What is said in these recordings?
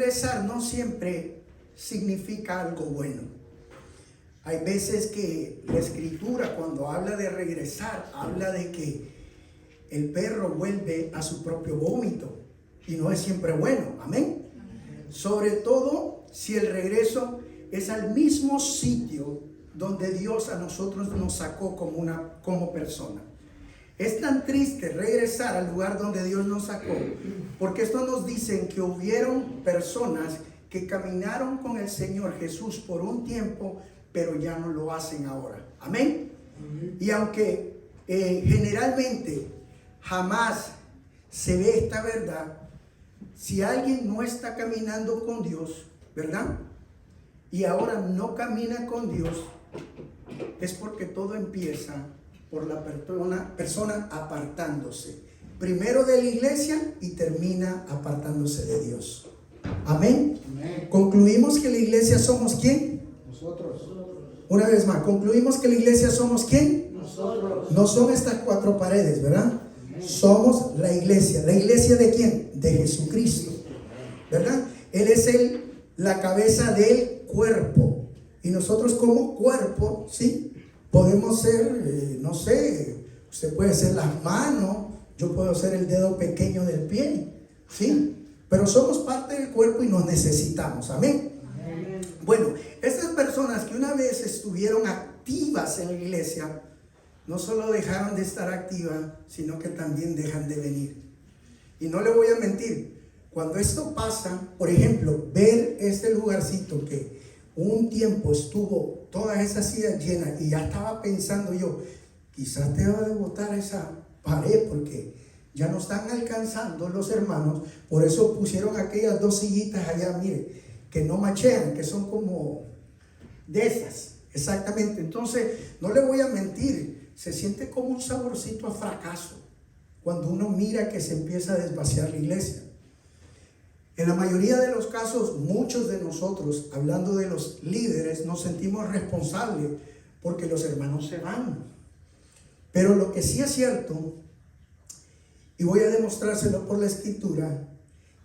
Regresar no siempre significa algo bueno. Hay veces que la escritura, cuando habla de regresar, habla de que el perro vuelve a su propio vómito y no es siempre bueno. Amén. Sobre todo si el regreso es al mismo sitio donde Dios a nosotros nos sacó como persona. Es tan triste regresar al lugar donde Dios nos sacó, porque esto nos dicen que hubieron personas que caminaron con el Señor Jesús por un tiempo, pero ya no lo hacen ahora. Amén. Y aunque generalmente jamás se ve esta verdad, si alguien no está caminando con Dios, ¿verdad? Y ahora no camina con Dios, es porque todo empieza por la persona apartándose. Primero de la iglesia y termina apartándose de Dios. Amén. Amén. Concluimos que la iglesia somos ¿quién? Nosotros. Una vez más, concluimos que la iglesia somos ¿quién? Nosotros. No son estas cuatro paredes, ¿verdad? Amén. Somos la iglesia. ¿La iglesia de quién? De Jesucristo, ¿verdad? Él es la cabeza del cuerpo. Y nosotros como cuerpo, ¿sí? Podemos ser, no sé, usted puede ser las manos, yo puedo ser el dedo pequeño del pie, ¿sí? Pero somos parte del cuerpo y nos necesitamos. Amén. Amén. Bueno, estas personas que una vez estuvieron activas en la iglesia, no solo dejaron de estar activas, sino que también dejan de venir. Y no le voy a mentir, cuando esto pasa, por ejemplo, ver este lugarcito que un tiempo estuvo todas esas sillas llenas y ya estaba pensando yo, quizás te va a botar esa pared porque ya no están alcanzando los hermanos. Por eso pusieron aquellas dos sillitas allá, mire, que no machean, que son como de esas, exactamente. Entonces, no le voy a mentir, se siente como un saborcito a fracaso cuando uno mira que se empieza a desvaciar la iglesia. En la mayoría de los casos, muchos de nosotros, hablando de los líderes, nos sentimos responsables porque los hermanos se van. Pero lo que sí es cierto, y voy a demostrárselo por la escritura,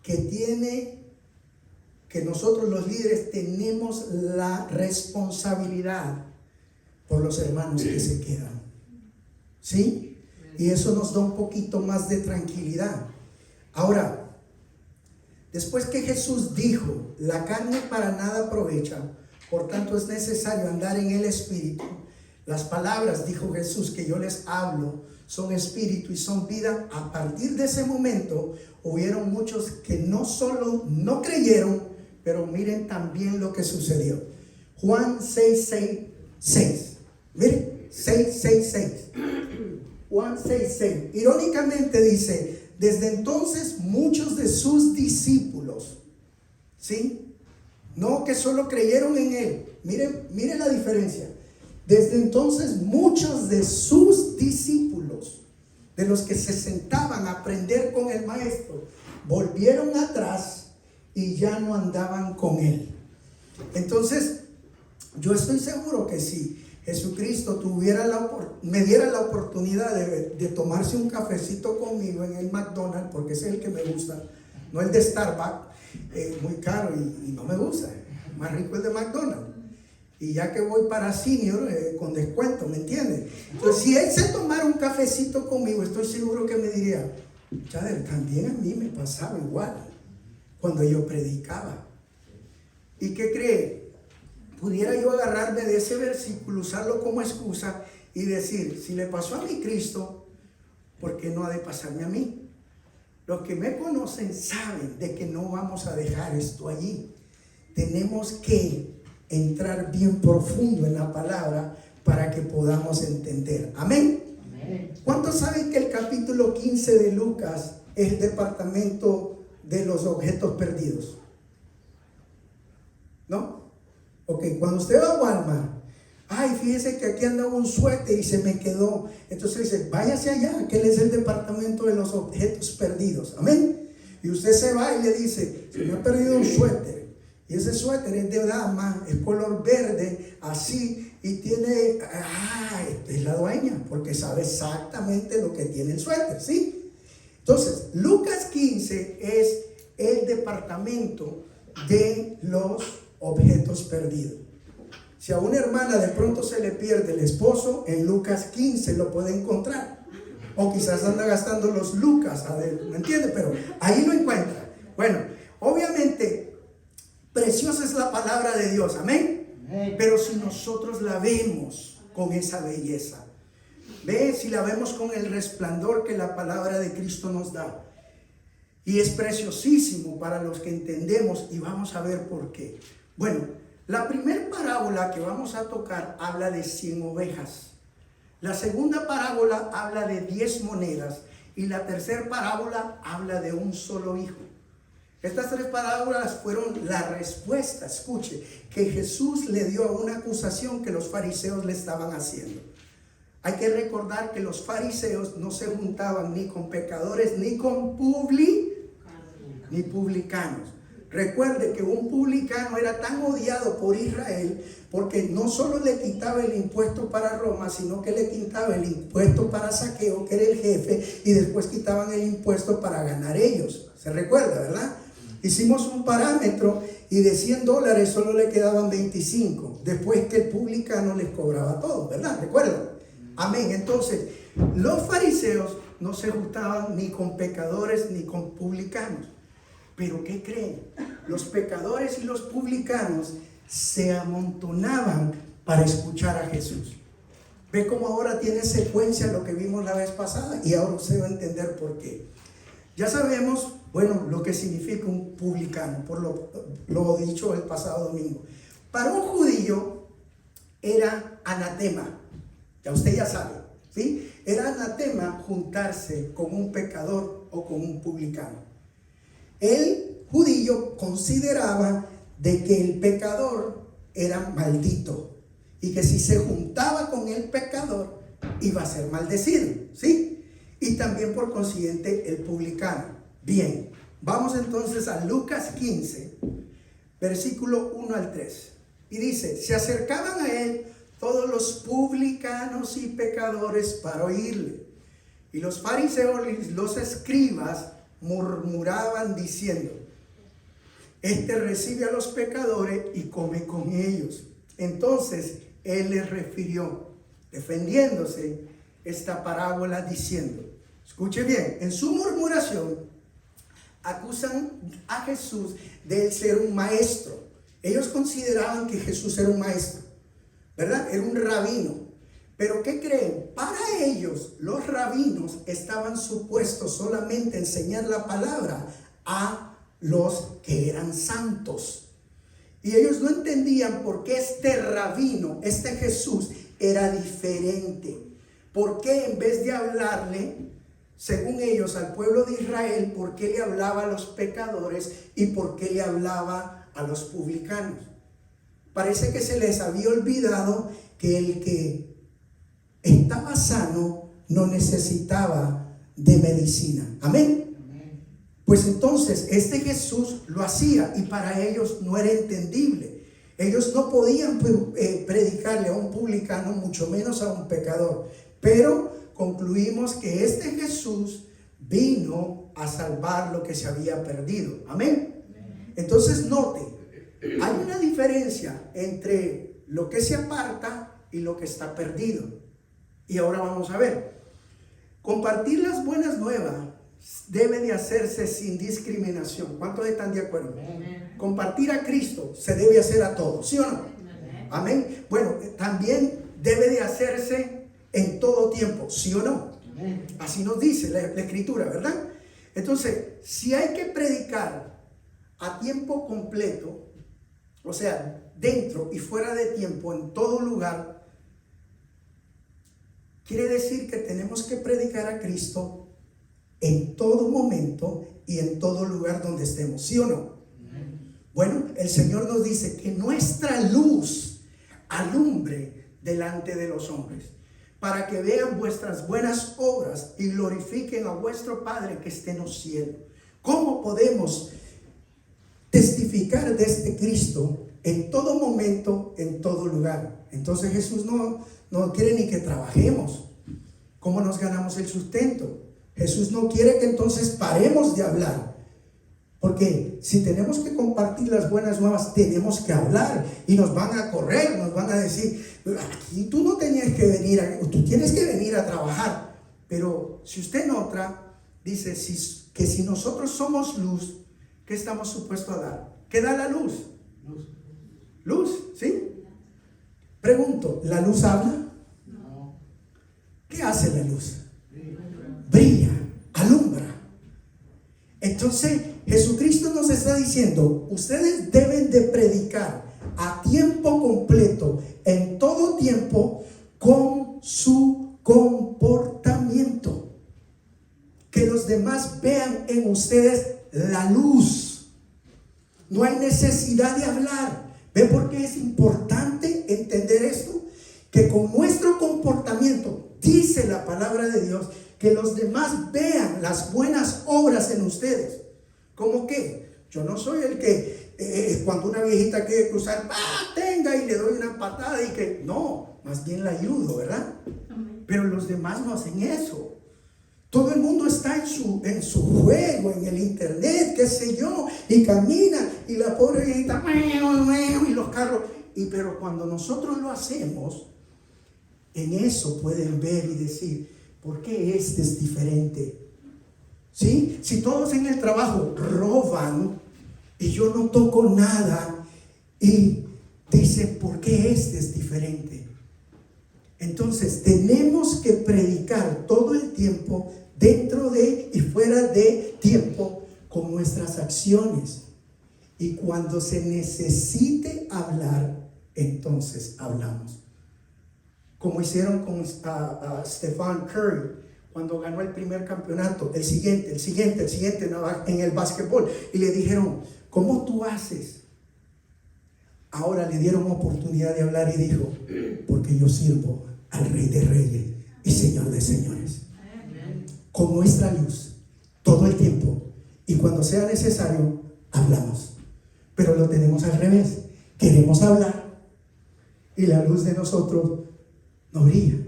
que nosotros los líderes tenemos la responsabilidad por los hermanos que se quedan. ¿Sí? Y eso nos da un poquito más de tranquilidad. Ahora, después que Jesús dijo, la carne para nada aprovecha, por tanto es necesario andar en el Espíritu. Las palabras, dijo Jesús, que yo les hablo, son espíritu y son vida. A partir de ese momento, hubieron muchos que no solo no creyeron, pero miren también lo que sucedió. Juan 6:6. Miren, 6:6. Juan 6:6. Irónicamente dice, desde entonces muchos de sus discípulos, ¿sí? No que solo creyeron en él. Miren la diferencia. Desde entonces muchos de sus discípulos, de los que se sentaban a aprender con el maestro, volvieron atrás y ya no andaban con él. Entonces, yo estoy seguro que si Jesucristo me diera la oportunidad de tomarse un cafecito conmigo en el McDonald's, porque ese es el que me gusta, no el de Starbucks, muy caro y no me gusta, más rico el de McDonald's. Y ya que voy para senior, con descuento, ¿me entiendes? Entonces, si él se tomara un cafecito conmigo, estoy seguro que me diría, Chader, también a mí me pasaba igual cuando yo predicaba. ¿Y qué cree? Pudiera yo agarrarme de ese versículo, usarlo como excusa y decir, si le pasó a mi Cristo, ¿por qué no ha de pasarme a mí? Los que me conocen saben de que no vamos a dejar esto allí. Tenemos que entrar bien profundo en la palabra para que podamos entender. Amén. Amén. ¿Cuántos saben que el capítulo 15 de Lucas es el departamento de los objetos perdidos? ¿No? Ok, cuando usted va a Walmart, ay, fíjese que aquí anda un suéter y se me quedó. Entonces dice, váyase allá, que él es el departamento de los objetos perdidos. Amén. Y usted se va y le dice, se me ha perdido un suéter. Y ese suéter es de dama, es color verde, así, y tiene, es la dueña, porque sabe exactamente lo que tiene el suéter, ¿sí? Entonces, Lucas 15 es el departamento de los objetos perdidos. Si a una hermana de pronto se le pierde el esposo, en Lucas 15 lo puede encontrar. O quizás anda gastando los lucas, ¿me entiende? Pero ahí lo encuentra. Bueno, obviamente, preciosa es la palabra de Dios, amén. Pero si nosotros la vemos con esa belleza, si la vemos con el resplandor que la palabra de Cristo nos da, y es preciosísimo para los que entendemos, y vamos a ver por qué. Bueno, la primera parábola que vamos a tocar habla de 100 ovejas. La segunda parábola habla de 10 monedas. Y la tercera parábola habla de un solo hijo. Estas tres parábolas fueron la respuesta, escuche, que Jesús le dio a una acusación que los fariseos le estaban haciendo. Hay que recordar que los fariseos no se juntaban ni con pecadores ni con publicanos. Recuerde que un publicano era tan odiado por Israel porque no solo le quitaba el impuesto para Roma, sino que le quitaba el impuesto para Zaqueo, que era el jefe, y después quitaban el impuesto para ganar ellos. ¿Se recuerda, verdad? Hicimos un parámetro y de $100 solo le quedaban 25, después que el publicano les cobraba todo, ¿verdad? ¿Recuerdan? Amén. Entonces, los fariseos no se juntaban ni con pecadores ni con publicanos. Pero ¿qué creen? Los pecadores y los publicanos se amontonaban para escuchar a Jesús. Ve cómo ahora tiene secuencia lo que vimos la vez pasada, y ahora usted va a entender por qué. Ya sabemos, bueno, lo que significa un publicano, por lo dicho el pasado domingo. Para un judío era anatema, ya usted ya sabe, ¿sí? Era anatema juntarse con un pecador o con un publicano. El judío consideraba de que el pecador era maldito y que si se juntaba con el pecador iba a ser maldecido, ¿sí? Y también por consiguiente el publicano. Bien, vamos entonces a Lucas 15, versículo 1 al 3. Y dice: se acercaban a él todos los publicanos y pecadores para oírle. Y los fariseos y los escribas murmuraban diciendo: este recibe a los pecadores y come con ellos. Entonces él les refirió, defendiéndose, esta parábola diciendo, escuche bien, en su murmuración acusan a Jesús de ser un maestro. Ellos consideraban que Jesús era un maestro, ¿verdad? Era un rabino. Pero ¿qué creen? Para ellos, los rabinos estaban supuestos solamente a enseñar la palabra a los que eran santos. Y ellos no entendían por qué este rabino, este Jesús, era diferente. ¿Por qué en vez de hablarle, según ellos, al pueblo de Israel, por qué le hablaba a los pecadores y por qué le hablaba a los publicanos? Parece que se les había olvidado que el que estaba sano no necesitaba de medicina. Amén. Pues entonces este Jesús lo hacía y para ellos no era entendible. Ellos no podían predicarle a un publicano, mucho menos a un pecador. Pero concluimos que este Jesús vino a salvar lo que se había perdido. Amén. Entonces note, hay una diferencia entre lo que se aparta y lo que está perdido. Y ahora vamos a ver. Compartir las buenas nuevas debe de hacerse sin discriminación. ¿Cuántos están de acuerdo? Amén. Compartir a Cristo se debe hacer a todos, ¿sí o no? Amén. Amén. Bueno, también debe de hacerse en todo tiempo, ¿sí o no? Amén. Así nos dice la Escritura, ¿verdad? Entonces, si hay que predicar a tiempo completo, o sea, dentro y fuera de tiempo, en todo lugar, quiere decir que tenemos que predicar a Cristo en todo momento y en todo lugar donde estemos, ¿sí o no? Bueno, el Señor nos dice que nuestra luz alumbre delante de los hombres, para que vean vuestras buenas obras y glorifiquen a vuestro Padre que esté en los cielos. ¿Cómo podemos testificar de este Cristo en todo momento, en todo lugar? Entonces Jesús no quiere ni que trabajemos. ¿Cómo nos ganamos el sustento? Jesús no quiere que entonces paremos de hablar, Porque si tenemos que compartir las buenas nuevas, tenemos que hablar y nos van a correr, nos van a decir, aquí tú no tenías que venir, tú tienes que venir a trabajar. Pero si usted nota, dice que si nosotros somos luz, ¿qué estamos supuestos a dar? ¿Qué da la luz? Luz, ¿sí? Pregunto, ¿la luz habla? No. ¿Qué hace la luz? Brilla, alumbra. Entonces Jesucristo nos está diciendo, ustedes deben de predicar a tiempo completo, en todo tiempo, con su comportamiento. Que los demás vean en ustedes la luz. No hay necesidad de hablar. ¿Ve por qué es importante entender esto? Que con nuestro comportamiento, dice la palabra de Dios, que los demás vean las buenas obras en ustedes. ¿Cómo qué? Yo no soy el que cuando una viejita quiere cruzar, tenga y le doy una patada y que no, más bien la ayudo, ¿verdad? Pero los demás no hacen eso. Todo el mundo está en su juego, en el internet, qué sé yo, y camina, y la pobre viejita, y los carros. Pero cuando nosotros lo hacemos, en eso pueden ver y decir, ¿por qué este es diferente? ¿Sí? Si todos en el trabajo roban y yo no toco nada, y dicen, ¿por qué este es diferente? Entonces tenemos que predicar todo el tiempo, dentro de y fuera de tiempo, con nuestras acciones. Y cuando se necesite hablar, entonces hablamos. Como hicieron con Stephen Curry cuando ganó el primer campeonato, el siguiente en el básquetbol, y le dijeron, ¿cómo tú haces? Ahora le dieron oportunidad de hablar y dijo, porque yo sirvo al Rey de Reyes y Señor de Señores. Con nuestra luz, todo el tiempo, y cuando sea necesario, hablamos. Pero lo tenemos al revés. Queremos hablar y la luz de nosotros no brilla.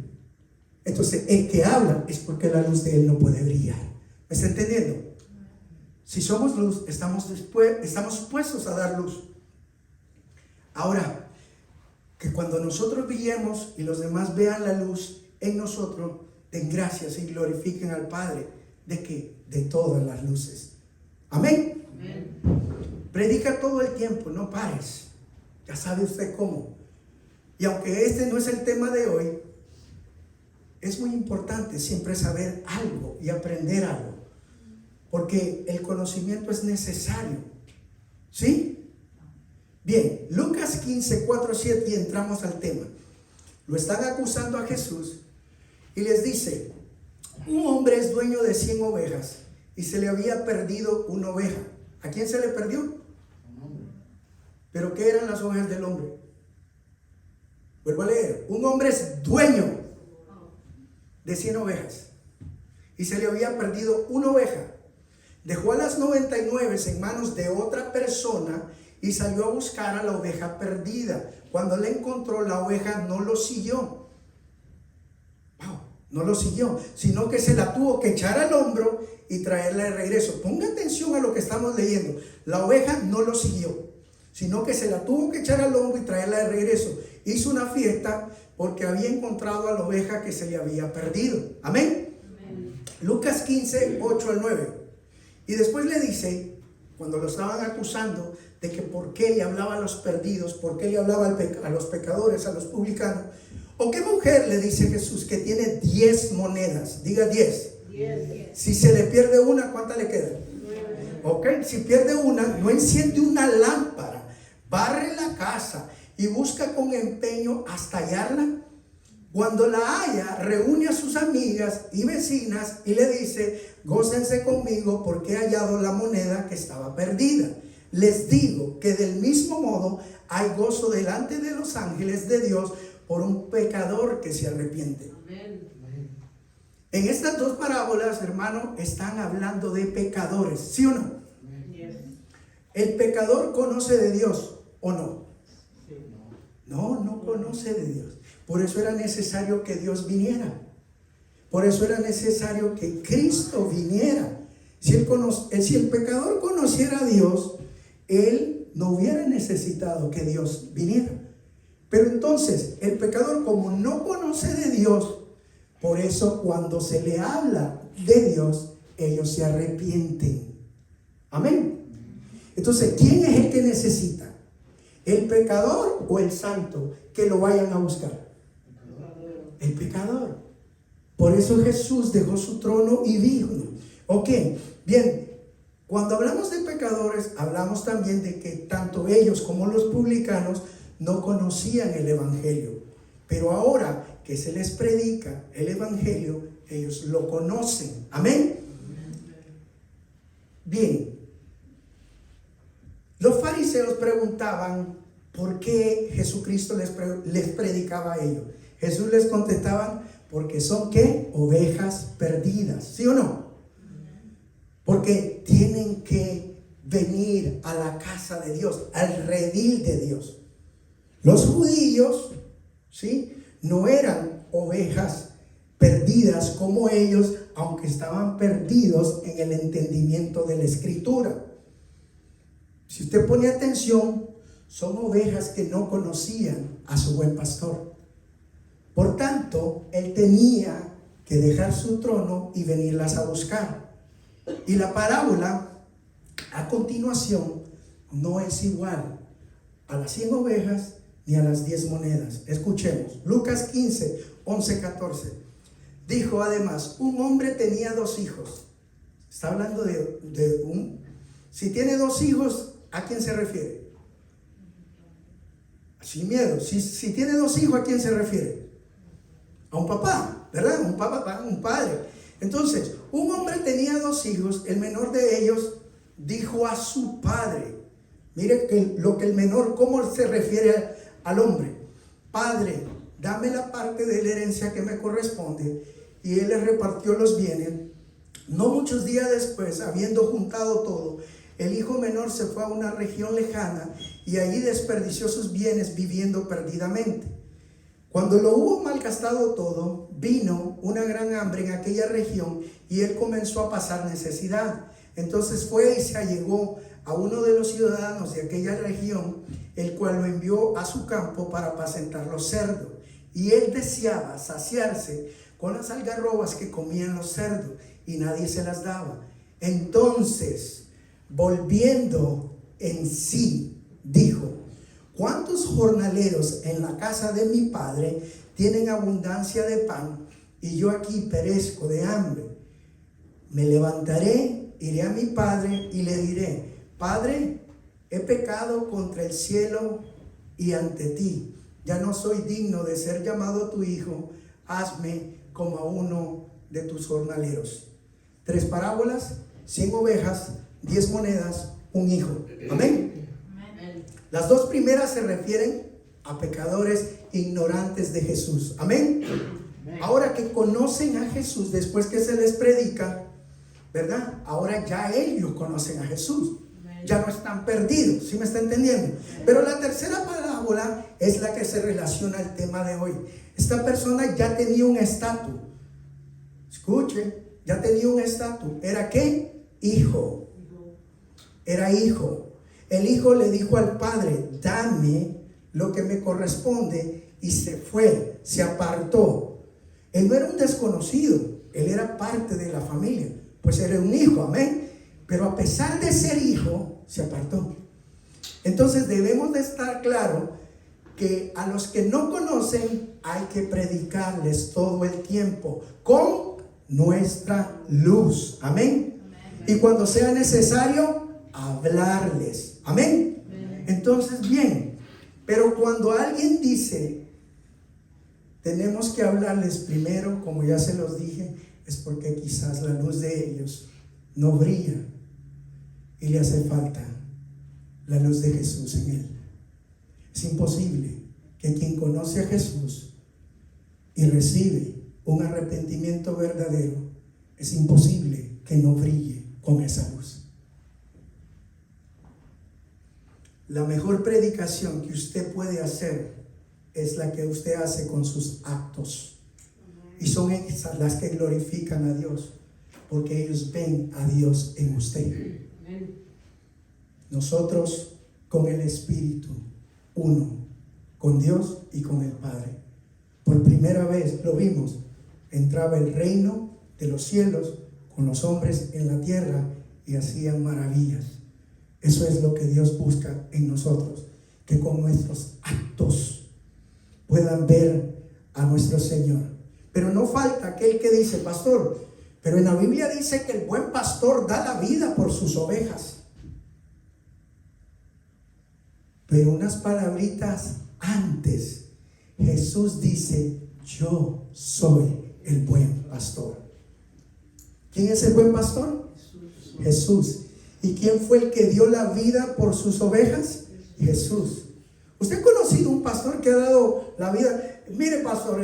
Entonces el que habla es porque la luz de él no puede brillar. ¿Me está entendiendo? Si somos luz, estamos supuestos a dar luz. Ahora, que cuando nosotros brillemos y los demás vean la luz en nosotros, den gracias y glorifiquen al Padre. ¿De qué? De todas las luces. Amén. Amén. Predica todo el tiempo, no pares. Ya sabe usted cómo. Y aunque este no es el tema de hoy, es muy importante siempre saber algo y aprender algo, porque el conocimiento es necesario. ¿Sí? Bien, Lucas 15, 4, 7, y entramos al tema. Lo están acusando a Jesús y les dice, un hombre es dueño de 100 ovejas y se le había perdido una oveja. ¿A quién se le perdió? Un hombre. ¿Pero qué eran las ovejas del hombre? Vuelvo a leer. Un hombre es dueño de 100 ovejas y se le había perdido una oveja. Dejó a las 99 en manos de otra persona y salió a buscar a la oveja perdida. Cuando la encontró, la oveja no lo siguió. No lo siguió, sino que se la tuvo que echar al hombro y traerla de regreso. Ponga atención a lo que estamos leyendo. La oveja no lo siguió, sino que se la tuvo que echar al hombro y traerla de regreso. Hizo una fiesta porque había encontrado a la oveja que se le había perdido. Amén. Amén. Lucas 15, 8 al 9. Y después le dice, cuando lo estaban acusando de que por qué le hablaba a los perdidos, por qué le hablaba a los pecadores, a los publicanos, ¿o qué mujer, le dice Jesús, que tiene 10 monedas? Diga 10. 10. Si se le pierde una, ¿cuántas le quedan? 9. Ok, si pierde una, no enciende una lámpara, barre la casa y busca con empeño hasta hallarla. Cuando la haya, reúne a sus amigas y vecinas y le dice, gócense conmigo porque he hallado la moneda que estaba perdida. Les digo que del mismo modo hay gozo delante de los ángeles de Dios por un pecador que se arrepiente. Amén. En estas dos parábolas, hermano, están hablando de pecadores, ¿sí o no? Amén. ¿El pecador conoce de Dios o no? No conoce de Dios. Por eso era necesario que Dios viniera. Por eso era necesario que Cristo viniera. Si el pecador conociera a Dios, él no hubiera necesitado que Dios viniera. Pero entonces, el pecador, como no conoce de Dios, por eso cuando se le habla de Dios, ellos se arrepienten. Amén. Entonces, ¿quién es el que necesita? ¿El pecador o el santo que lo vayan a buscar? El pecador. Por eso Jesús dejó su trono y dijo, ok, bien, cuando hablamos de pecadores, hablamos también de que tanto ellos como los publicanos no conocían el evangelio. Pero ahora que se les predica el evangelio, ellos lo conocen. Amén. Bien, los fariseos preguntaban por qué Jesucristo les predicaba a ellos. Jesús les contestaba, porque son ¿qué? Ovejas perdidas, ¿sí o no? Porque tienen que venir a la casa de Dios, al redil de Dios. Los judíos, ¿sí?, no eran ovejas perdidas como ellos, aunque estaban perdidos en el entendimiento de la escritura. Si usted pone atención, son ovejas que no conocían a su buen pastor. Por tanto, él tenía que dejar su trono y venirlas a buscar. Y la parábola a continuación no es igual a las 100 ovejas ni a las 10 monedas. Escuchemos. Lucas 15, 11, 14. Dijo además, un hombre tenía 2 hijos. Está hablando de un... Si tiene 2 hijos, ¿a quién se refiere? Sin miedo. Si tiene 2 hijos, ¿a quién se refiere? A un papá, ¿verdad? Un papá, un padre. Entonces, un hombre tenía 2 hijos. El menor de ellos dijo a su padre, mire lo que el menor, ¿cómo se refiere al hombre? Padre, dame la parte de la herencia que me corresponde. Y él le repartió los bienes. No muchos días después, habiendo juntado todo, el hijo menor se fue a una región lejana y allí desperdició sus bienes viviendo perdidamente. Cuando lo hubo malgastado todo, vino una gran hambre en aquella región y él comenzó a pasar necesidad. Entonces fue y se allegó a uno de los ciudadanos de aquella región, el cual lo envió a su campo para apacentar los cerdos. Y él deseaba saciarse con las algarrobas que comían los cerdos y nadie se las daba. Entonces, volviendo en sí, dijo, ¿cuántos jornaleros en la casa de mi padre tienen abundancia de pan y yo aquí perezco de hambre? Me levantaré, iré a mi padre y le diré, Padre, he pecado contra el cielo y ante ti. Ya no soy digno de ser llamado tu hijo. Hazme como a uno de tus jornaleros. 3 parábolas, 100 ovejas, 10 monedas, un hijo. Amén. Las 2 primeras se refieren a pecadores ignorantes de Jesús. Amén. Ahora que conocen a Jesús después que se les predica, ¿verdad? Ahora ya ellos conocen a Jesús. Ya no están perdidos, ¿sí me está entendiendo? Pero la tercera parábola es la que se relaciona al tema de hoy. Esta persona ya tenía un estatus. Escuche, ya tenía un estatus. ¿Era qué? Hijo. Era hijo. El hijo le dijo al padre, dame lo que me corresponde, y se fue, se apartó. Él no era un desconocido, él era parte de la familia, pues era un hijo, amén. Pero a pesar de ser hijo, se apartó. Entonces debemos de estar claro que a los que no conocen hay que predicarles todo el tiempo con nuestra luz, amén. Y cuando sea necesario, hablarles, amén. Entonces, bien, pero cuando alguien dice, tenemos que hablarles primero, como ya se los dije, es porque quizás la luz de ellos no brilla y le hace falta la luz de Jesús en él. Es imposible que quien conoce a Jesús y recibe un arrepentimiento verdadero, es imposible que no brille con esa luz. La mejor predicación que usted puede hacer es la que usted hace con sus actos. Y son esas las que glorifican a Dios. porque ellos ven a Dios en usted. Nosotros con el Espíritu, uno, con Dios y con el Padre. Por primera vez lo vimos, entraba el reino de los cielos con los hombres en la tierra y hacían maravillas. Eso es lo que Dios busca en nosotros, que con nuestros actos puedan ver a nuestro Señor. Pero no falta aquel que dice: pastor, pero en la Biblia dice que el buen pastor da la vida por sus ovejas. Pero unas palabritas antes, Jesús dice: yo soy el buen pastor. ¿Quién es el buen pastor? Jesús. ¿Y quién fue el que dio la vida por sus ovejas? Jesús. ¿Usted ha conocido un pastor que ha dado la vida? Mire, pastor,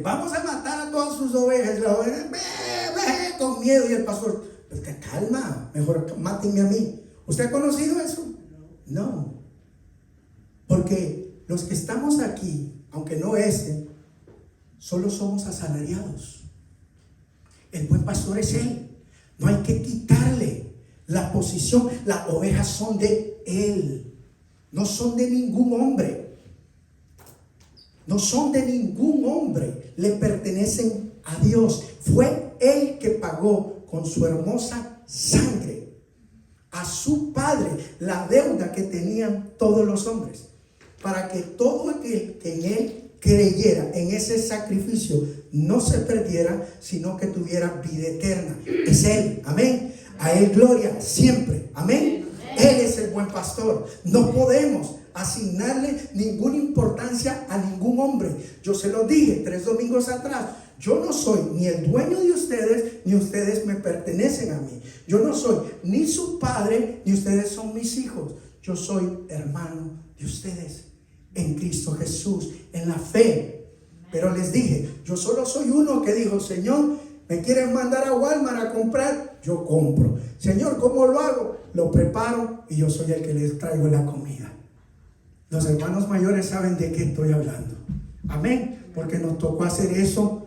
vamos a matar a todas sus ovejas. La oveja, ve, con miedo. Y el pastor: pues que calma, mejor mátenme a mí. ¿Usted ha conocido eso? No. Porque los que estamos aquí, aunque no solo somos asalariados. El buen pastor es Él. No hay que quitarle la posición. Las ovejas son de Él, no son de ningún hombre. No son de ningún hombre, le pertenecen a Dios. Fue Él que pagó con su hermosa sangre a su Padre la deuda que tenían todos los hombres, para que todo aquel que en Él creyera en ese sacrificio no se perdiera, sino que tuviera vida eterna. Es Él, amén. A Él gloria siempre, amén. Él es el buen pastor. No podemos asignarle ninguna importancia a ningún hombre. Yo se lo dije 3 domingos atrás. Yo no soy ni el dueño de ustedes, ni ustedes me pertenecen a mí. Yo no soy ni su padre, ni ustedes son mis hijos. Yo soy hermano de ustedes en Cristo Jesús, en la fe. Pero les dije, yo solo soy uno que dijo: Señor, ¿me quieren mandar a Walmart a comprar? Yo compro. Señor, ¿cómo lo hago? Lo preparo y yo soy el que les traigo la comida. Los hermanos mayores saben de qué estoy hablando. Amén. Porque nos tocó hacer eso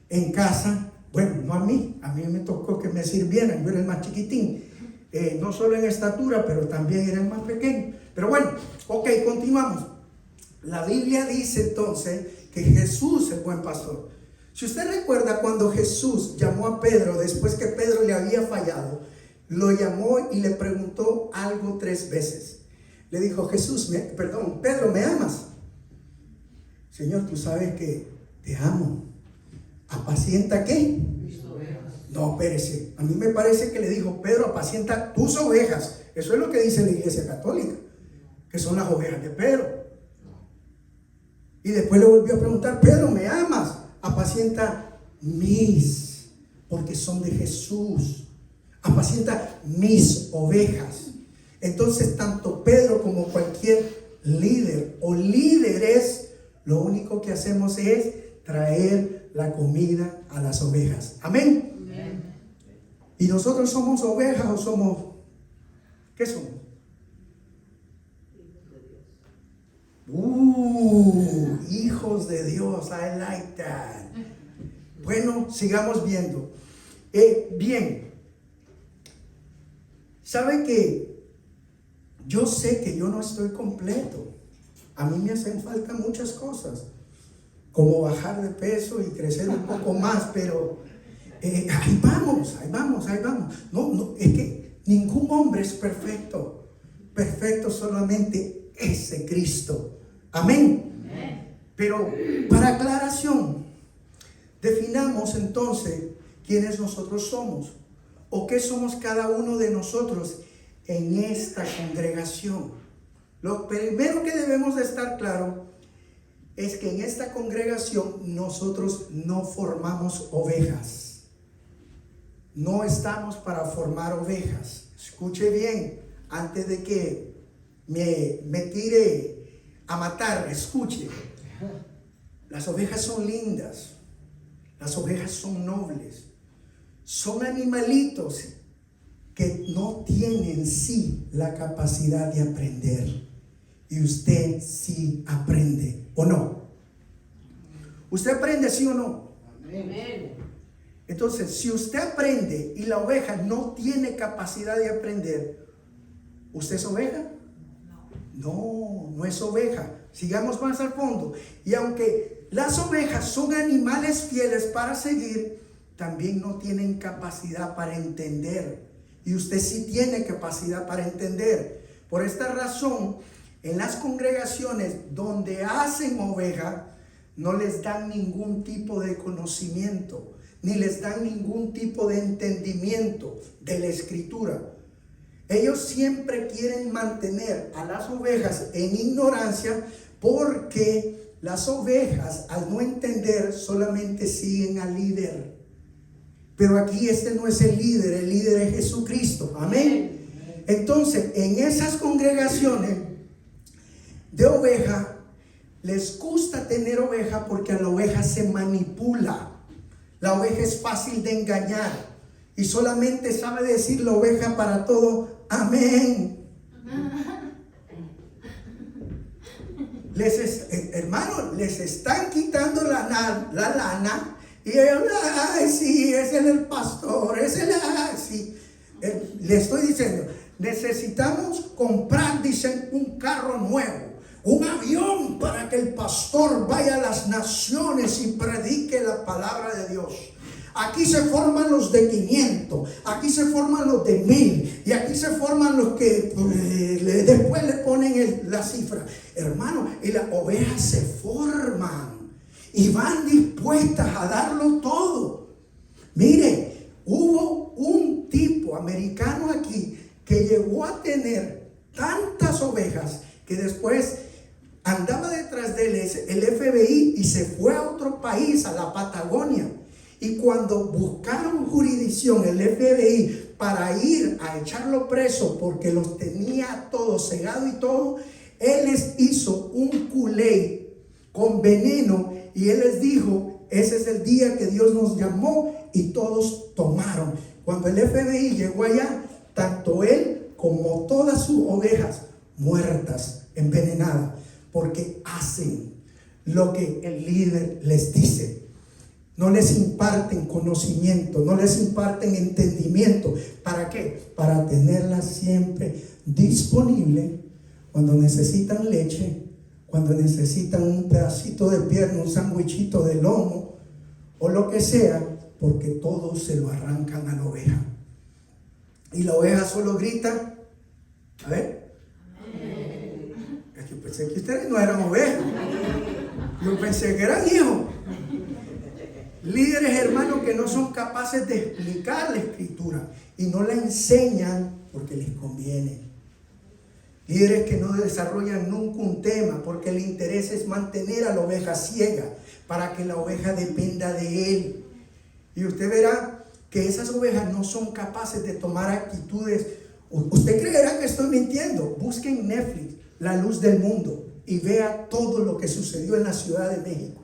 en casa. Bueno, no a mí me tocó que me sirvieran. Yo era el más chiquitín, no solo en estatura, pero también era el más pequeño. Pero bueno, ok, continuamos. La Biblia dice entonces que Jesús es el buen pastor. Si usted recuerda, cuando Jesús llamó a Pedro, después que Pedro le había fallado, lo llamó y le preguntó algo 3 veces. Le dijo: Pedro, ¿me amas? Señor, tú sabes que te amo. ¿Apacienta qué? Mis ovejas. No, espérese. A mí me parece que le dijo: Pedro, apacienta tus ovejas. Eso es lo que dice la Iglesia Católica, que son las ovejas de Pedro. Y después le volvió a preguntar: Pedro, ¿me amas? Apacienta mis, porque son de Jesús. Apacienta mis ovejas. Entonces, tanto Pedro como cualquier líder o líderes, lo único que hacemos es traer la comida a las ovejas. Amén. Amén. ¿Y nosotros somos ovejas o somos? ¿Qué somos? Hijos de Dios. I like that. Bueno, sigamos viendo. Bien. ¿Sabe que yo sé que yo no estoy completo? A mí me hacen falta muchas cosas, como bajar de peso y crecer un poco más, pero ahí vamos. No, es que ningún hombre es perfecto. Perfecto solamente ese Cristo. Amén. Pero para aclaración, definamos entonces quiénes nosotros somos, o qué somos cada uno de nosotros en esta congregación. Lo primero que debemos de estar claro es que en esta congregación nosotros no formamos ovejas. No estamos para formar ovejas. Escuche bien, antes de que me tire a matar, escuche. Las ovejas son lindas. Las ovejas son nobles. Son animalitos que no tienen sí la capacidad de aprender. Y usted sí aprende, ¿o no? ¿Usted aprende sí o no? Amén. Entonces, si usted aprende y la oveja no tiene capacidad de aprender, ¿usted es oveja? No, no es oveja. Sigamos más al fondo. Y aunque las ovejas son animales fieles para seguir, también no tienen capacidad para entender. Y usted sí tiene capacidad para entender. Por esta razón, en las congregaciones donde hacen oveja, no les dan ningún tipo de conocimiento, ni les dan ningún tipo de entendimiento de la escritura. Ellos siempre quieren mantener a las ovejas en ignorancia, porque las ovejas, al no entender, solamente siguen al líder. Pero aquí este no es el líder es Jesucristo. Amén. Entonces, en esas congregaciones de oveja, les gusta tener oveja porque a la oveja se manipula. La oveja es fácil de engañar y solamente sabe decir la oveja para todo: amén. Hermano, les están quitando la lana y ellos, ay, sí, ese es el pastor, sí. Le estoy diciendo, necesitamos comprar, dicen, un carro nuevo, un avión para que el pastor vaya a las naciones y predique la palabra de Dios. Aquí se forman los de 500, aquí se forman los de 1000 y aquí se forman los que después le ponen la cifra. Hermano, y las ovejas se forman y van dispuestas a darlo todo. Mire, hubo un tipo americano aquí que llegó a tener tantas ovejas que después andaba detrás de él el FBI y se fue a otro país, a la Patagonia. Y cuando buscaron jurisdicción, el FBI, para ir a echarlo preso porque los tenía todos cegados y todo, él les hizo un Kool-Aid con veneno y él les dijo: ese es el día que Dios nos llamó, y todos tomaron. Cuando el FBI llegó allá, tanto él como todas sus ovejas muertas, envenenadas, porque hacen lo que el líder les dice. No les imparten conocimiento, no les imparten entendimiento. ¿Para qué? Para tenerlas siempre disponible cuando necesitan leche, cuando necesitan un pedacito de pierna, un sándwichito de lomo o lo que sea, porque todo se lo arrancan a la oveja. Y la oveja solo grita: a ver. Es que pensé que ustedes no eran ovejas. Yo pensé que eran hijos. Líderes, hermanos, que no son capaces de explicar la escritura y no la enseñan porque les conviene. Líderes que no desarrollan nunca un tema porque el interés es mantener a la oveja ciega para que la oveja dependa de él. Y usted verá que esas ovejas no son capaces de tomar actitudes. Usted creerá que estoy mintiendo. Busquen en Netflix La Luz del Mundo y vea todo lo que sucedió en la Ciudad de México,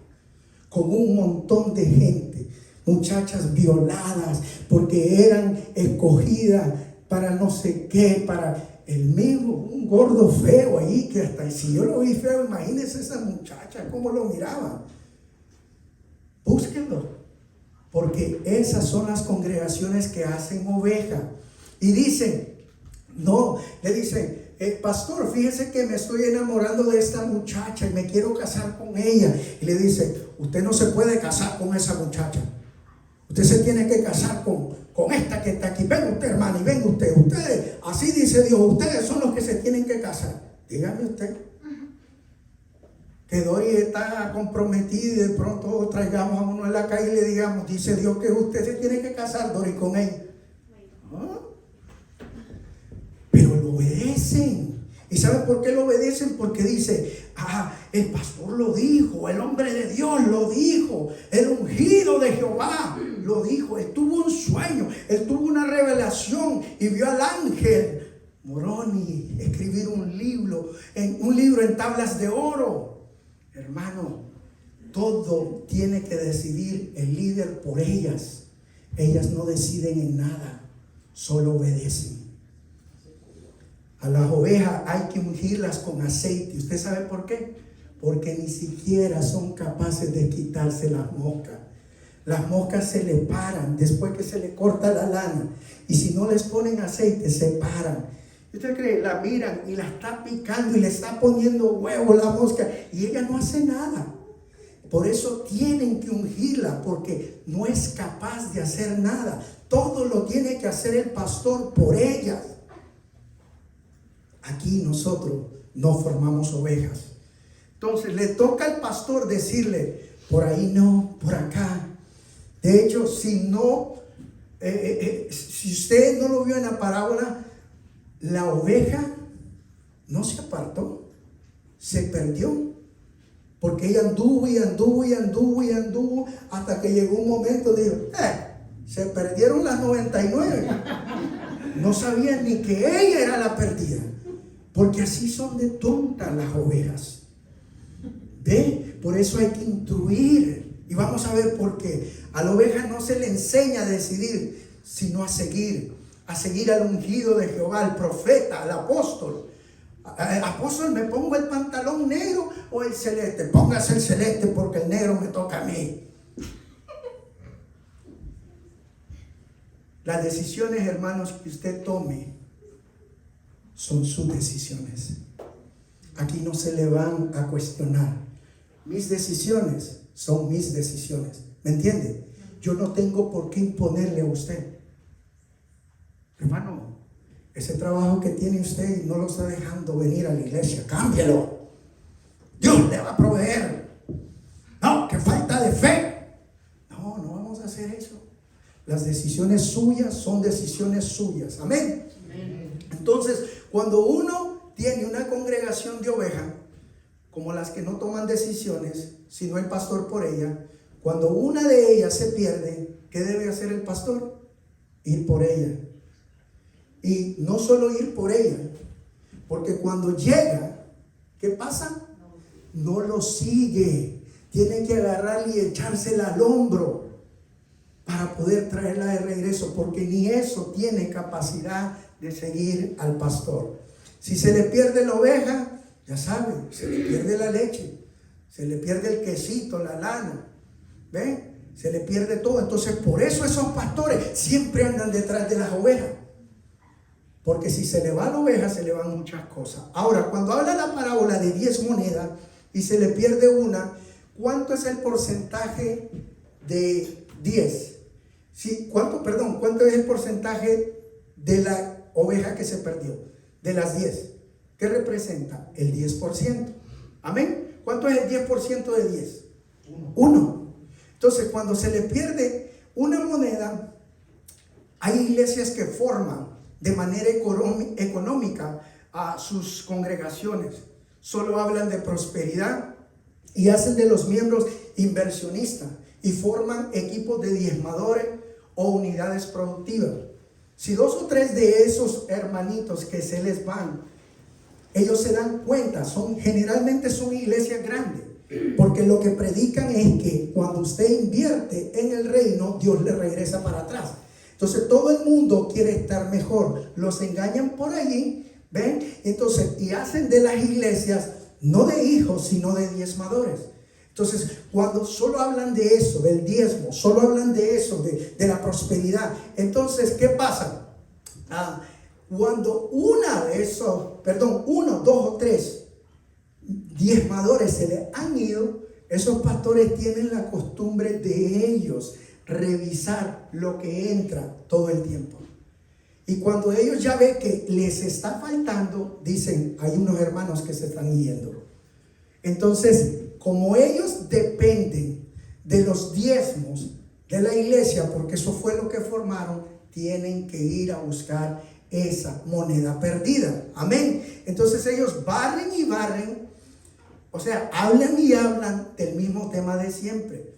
con un montón de gente, muchachas violadas porque eran escogidas para no sé qué, para el mismo, un gordo feo ahí, que hasta si yo lo vi feo, imagínense esa muchacha cómo lo miraban. Búsquenlo, porque esas son las congregaciones que hacen oveja y dicen, no, le dicen: pastor, fíjese que me estoy enamorando de esta muchacha y me quiero casar con ella. Y le dice: usted no se puede casar con esa muchacha. Usted se tiene que casar con esta que está aquí. Venga usted, hermano, y venga usted. Ustedes, así dice Dios, ustedes son los que se tienen que casar. Dígame usted que Dori está comprometido y de pronto traigamos a uno en la calle y le digamos: dice Dios que usted se tiene que casar, Dori, con ella. ¿Ah? Pero lo obedecen. ¿Y sabe por qué lo obedecen? Porque dice: el pastor lo dijo, el hombre de Dios lo dijo, el ungido de Jehová lo dijo. Él tuvo un sueño, él tuvo una revelación y vio al ángel Moroni escribir un libro en tablas de oro. Hermano, todo tiene que decidir el líder por ellas. Ellas no deciden en nada, solo obedecen. A las ovejas hay que ungirlas con aceite. ¿Usted sabe por qué? Porque ni siquiera son capaces de quitarse las moscas. Las moscas se le paran después que se le corta la lana. Y si no les ponen aceite, se paran. ¿Usted cree? La miran y la está picando y le está poniendo huevo la mosca y ella no hace nada. Por eso tienen que ungirla, porque no es capaz de hacer nada. Todo lo tiene que hacer el pastor por ellas. Aquí nosotros no formamos ovejas. Entonces le toca al pastor decirle, por ahí no, por acá. De hecho, si usted no lo vio en la parábola, la oveja no se apartó, se perdió. Porque ella anduvo y anduvo y anduvo y anduvo hasta que llegó un momento de dijo, se perdieron las 99. No sabían ni que ella era la perdida. Porque así son de tontas las ovejas. ¿Ve? Por eso hay que instruir. Y vamos a ver por qué. A la oveja no se le enseña a decidir, sino a seguir al ungido de Jehová, al profeta, al apóstol. Apóstol, ¿me pongo el pantalón negro o el celeste? Póngase el celeste porque el negro me toca a mí. Las decisiones, hermanos, que usted tome son sus decisiones. Aquí no se le van a cuestionar. Mis decisiones son mis decisiones. ¿Me entiende? Yo no tengo por qué imponerle a usted. Hermano, ese trabajo que tiene usted y no lo está dejando venir a la iglesia, cámbielo. Dios le va a proveer. No, que falta de fe. No vamos a hacer eso. Las decisiones suyas son decisiones suyas. Amén. Entonces, cuando uno tiene una congregación de ovejas, como las que no toman decisiones, sino el pastor por ella, cuando una de ellas se pierde, ¿qué debe hacer el pastor? Ir por ella. Y no solo ir por ella, porque cuando llega, ¿qué pasa? No lo sigue. Tiene que agarrarla y echársela al hombro para poder traerla de regreso, porque ni eso tiene capacidad de seguir al pastor. Si se le pierde la oveja, ya sabe, se le pierde la leche, se le pierde el quesito, la lana, ¿ven? Se le pierde todo. Entonces, por eso esos pastores siempre andan detrás de las ovejas. Porque si se le va la oveja, se le van muchas cosas. Ahora, cuando habla la parábola de 10 monedas y se le pierde una, ¿cuánto es el porcentaje de 10? Sí, ¿cuánto es el porcentaje de la oveja que se perdió? De las 10. ¿Qué representa? El 10%. Amén. ¿Cuánto es el 10% de 10? 1. Entonces, cuando se le pierde una moneda, hay iglesias que forman de manera económica a sus congregaciones. Solo hablan de prosperidad y hacen de los miembros inversionistas y forman equipos de diezmadores o unidades productivas. Si 2 o 3 de esos hermanitos que se les van, ellos se dan cuenta, generalmente son iglesias grandes, porque lo que predican es que cuando usted invierte en el reino, Dios le regresa para atrás. Entonces todo el mundo quiere estar mejor, los engañan por allí, ¿ven? Entonces, y hacen de las iglesias no de hijos, sino de diezmadores. Entonces, cuando solo hablan de eso, del diezmo, solo hablan de eso, de la prosperidad, entonces, ¿qué pasa? Cuando uno, 2 o 3 diezmadores se le han ido, esos pastores tienen la costumbre de ellos revisar lo que entra todo el tiempo. Y cuando ellos ya ven que les está faltando, dicen, hay unos hermanos que se están yendo. Entonces, como ellos dependen de los diezmos de la iglesia, porque eso fue lo que formaron, tienen que ir a buscar esa moneda perdida. Amén. Entonces ellos barren y barren, o sea, hablan y hablan del mismo tema de siempre.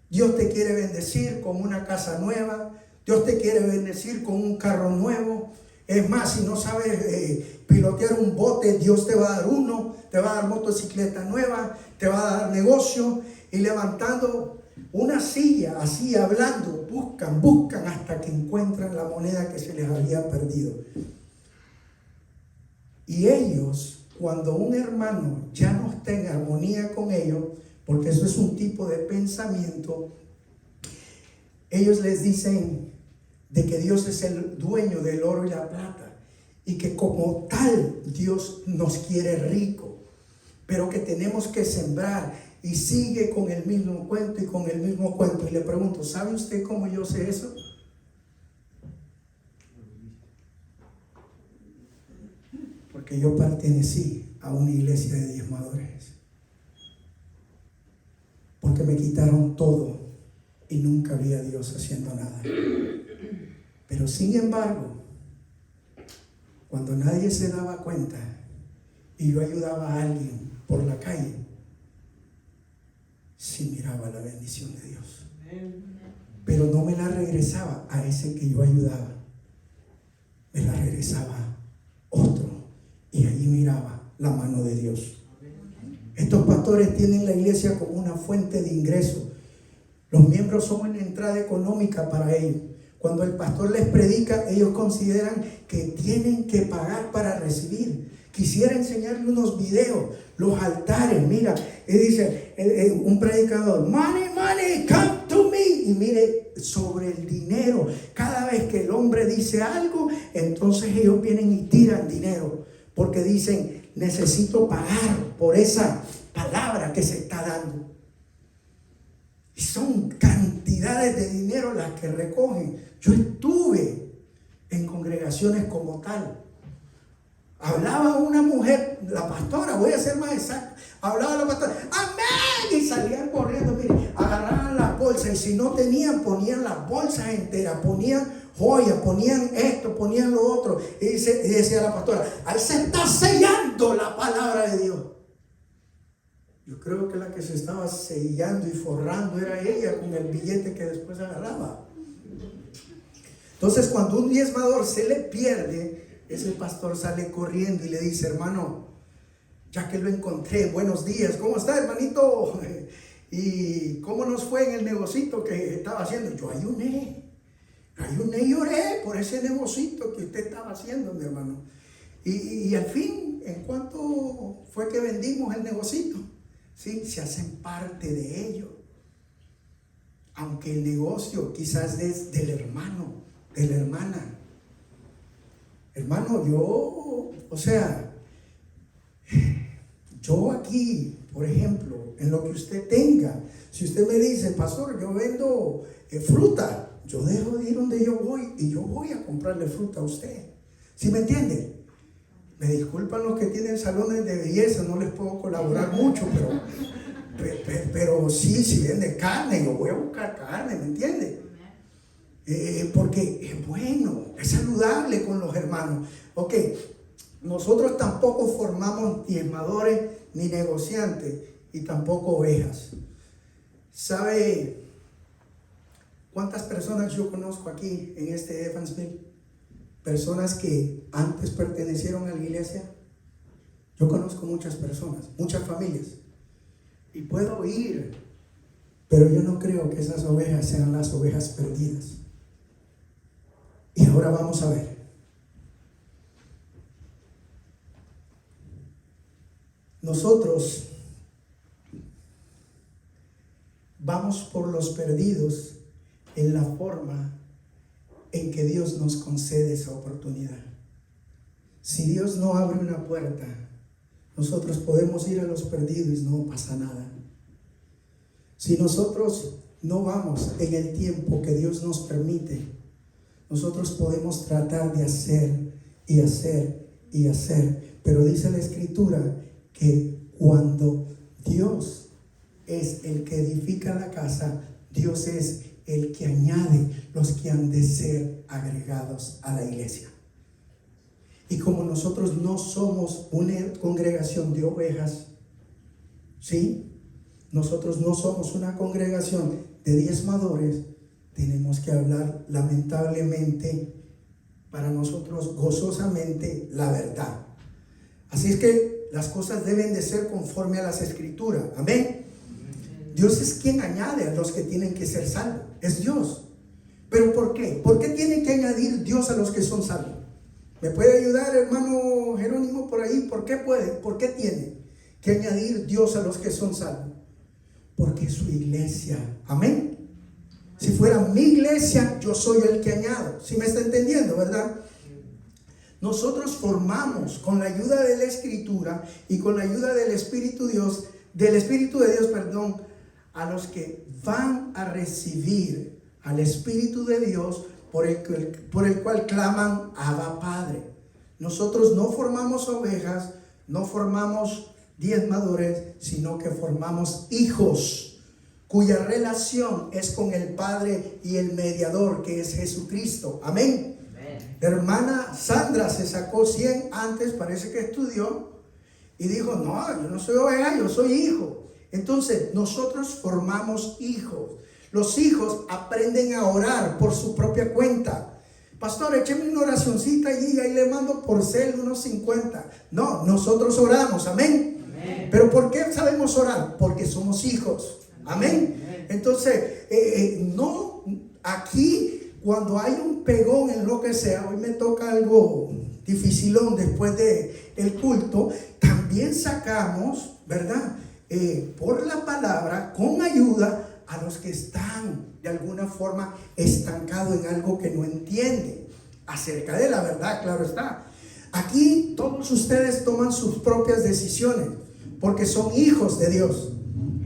Dios te quiere bendecir con una casa nueva. Dios te quiere bendecir con un carro nuevo. Es más, si no sabes pilotear un bote, Dios te va a dar uno. Te va a dar motocicleta nueva. Te va a dar negocio. Y levantando una silla, así hablando, buscan hasta que encuentran la moneda que se les había perdido. Y ellos, cuando un hermano ya no está en armonía con ellos, porque eso es un tipo de pensamiento, ellos les dicen de que Dios es el dueño del oro y la plata y que como tal Dios nos quiere rico, pero que tenemos que sembrar, y sigue con el mismo cuento y con el mismo cuento. Y le pregunto, ¿sabe usted cómo yo sé eso? Porque yo pertenecí a una iglesia de diezmadores, porque me quitaron todo y nunca vi a Dios haciendo nada. Pero sin embargo, cuando nadie se daba cuenta y yo ayudaba a alguien por la calle, sí miraba la bendición de Dios. Pero no me la regresaba a ese que yo ayudaba, me la regresaba otro, y allí miraba la mano de Dios. Estos pastores tienen la iglesia como una fuente de ingreso. Los miembros son una entrada económica para ellos. Cuando el pastor les predica, ellos consideran que tienen que pagar para recibir. Quisiera enseñarle unos videos, los altares. Mira, dice un predicador, money, money, come to me. Y mire, sobre el dinero, cada vez que el hombre dice algo, entonces ellos vienen y tiran dinero, porque dicen, necesito pagar por esa palabra que se está dando. Y son cantidades de dinero las que recogen. Yo estuve en congregaciones como tal. Hablaba una mujer, la pastora, voy a ser más exacto, hablaba la pastora, amén, y salían corriendo, mire, agarraban las bolsas, y si no tenían, ponían las bolsas enteras, ponían joyas, ponían esto, ponían lo otro, y decía la pastora, ahí se está sellando la palabra de Dios. Yo creo que la que se estaba sellando y forrando era ella con el billete que después agarraba. Entonces, cuando un diezmador se le pierde, ese pastor sale corriendo y le dice, hermano, ya que lo encontré, buenos días, ¿cómo está, hermanito? ¿Y cómo nos fue en el negocito que estaba haciendo? Yo ayuné y oré por ese negocito que usted estaba haciendo, mi hermano. Y al fin, ¿en cuánto fue que vendimos el negocito? Sí, se hacen parte de ello. Aunque el negocio quizás es del hermano, de la hermana. Hermano, yo aquí, por ejemplo, en lo que usted tenga, si usted me dice, pastor, yo vendo fruta, yo dejo de ir donde yo voy y yo voy a comprarle fruta a usted. ¿Sí me entiende? Me disculpan los que tienen salones de belleza, no les puedo colaborar mucho, pero sí, si vende carne, yo voy a buscar carne, ¿me entiende? Porque es bueno, es saludable con los hermanos. Ok, nosotros tampoco formamos diezmadores ni negociantes y tampoco ovejas. ¿Sabe cuántas personas yo conozco aquí en este Evansville? Personas que antes pertenecieron a la iglesia. Yo conozco muchas personas, muchas familias, y puedo oír, pero yo no creo que esas ovejas sean las ovejas perdidas. Y ahora vamos a ver. Nosotros vamos por los perdidos en la forma en que Dios nos concede esa oportunidad. Si Dios no abre una puerta, nosotros podemos ir a los perdidos y no pasa nada. Si nosotros no vamos en el tiempo que Dios nos permite, nosotros podemos tratar de hacer y hacer y hacer, pero dice la Escritura que cuando Dios es el que edifica la casa, Dios es el que añade los que han de ser agregados a la iglesia. Y como nosotros no somos una congregación de ovejas, ¿sí? Nosotros no somos una congregación de diezmadores, tenemos que hablar lamentablemente para nosotros gozosamente la verdad. Así es que las cosas deben de ser conforme a las Escrituras. Amén. Dios es quien añade a los que tienen que ser salvos. Es Dios. ¿Pero por qué? ¿Por qué tiene que añadir Dios a los que son salvos? ¿Me puede ayudar, hermano Jerónimo, por ahí? ¿Por qué puede? ¿Por qué tiene que añadir Dios a los que son salvos? Porque es su iglesia. Amén. Si fuera mi iglesia, yo soy el que añado. ¿Sí me está entendiendo, verdad? Nosotros formamos con la ayuda de la Escritura y con la ayuda del Espíritu de Dios, a los que van a recibir al Espíritu de Dios por el cual claman Abba Padre. Nosotros no formamos ovejas, no formamos diezmadores, sino que formamos hijos, cuya relación es con el Padre y el mediador, que es Jesucristo. Amén. Hermana Sandra se sacó 100 antes, parece que estudió, y dijo, no, yo no soy oveja, yo soy hijo. Entonces, nosotros formamos hijos. Los hijos aprenden a orar por su propia cuenta. Pastor, écheme una oracioncita allí, ahí le mando por cel unos 50. No, nosotros oramos, amén. Amén. ¿Pero por qué sabemos orar? Porque somos hijos, amén. Amén. Entonces, no, aquí cuando hay un pegón en lo que sea, hoy me toca algo dificilón después del culto, también sacamos, ¿verdad? Por la palabra, con ayuda a los que están de alguna forma estancados en algo que no entienden acerca de la verdad, claro está. Aquí todos ustedes toman sus propias decisiones porque son hijos de Dios.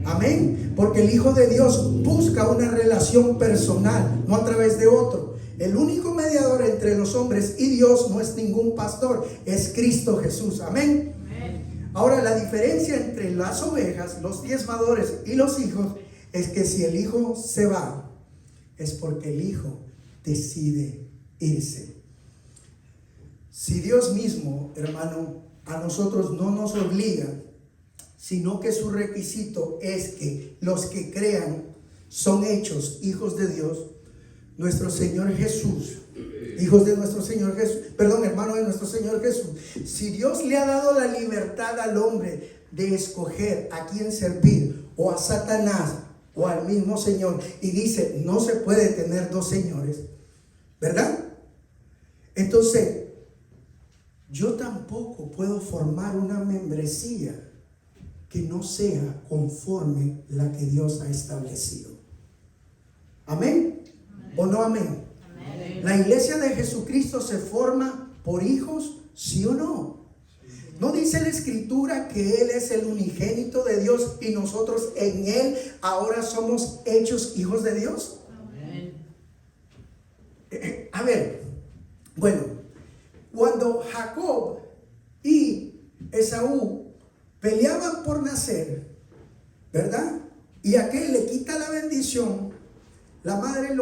Amén. Porque el Hijo de Dios busca una relación personal, no a través de otro. El único mediador entre los hombres y Dios no es ningún pastor, es Cristo Jesús. Amén. Amén. Ahora, la diferencia entre las ovejas, los diezmadores y los hijos es que si el hijo se va, es porque el hijo decide irse. Si Dios mismo, hermano, a nosotros no nos obliga, sino que su requisito es que los que crean son hechos hijos de Dios, nuestro Señor Jesús, hijos de nuestro Señor Jesús, hermanos de nuestro Señor Jesús. Si Dios le ha dado la libertad al hombre de escoger a quién servir, o a Satanás, o al mismo Señor, y dice, no se puede tener dos señores, ¿verdad? Entonces, yo tampoco puedo formar una membresía que no sea conforme la que Dios ha establecido. ¿Amén? Amén. ¿O no amén? Amén? La iglesia de Jesucristo se forma por hijos, ¿sí o no? ¿No dice la Escritura que Él es el unigénito de Dios y nosotros en Él ahora somos hechos hijos de Dios? Amén. A ver, bueno, cuando Jacob y Esaú peleaban por nacer, ¿verdad? Y aquel le quita la bendición, la madre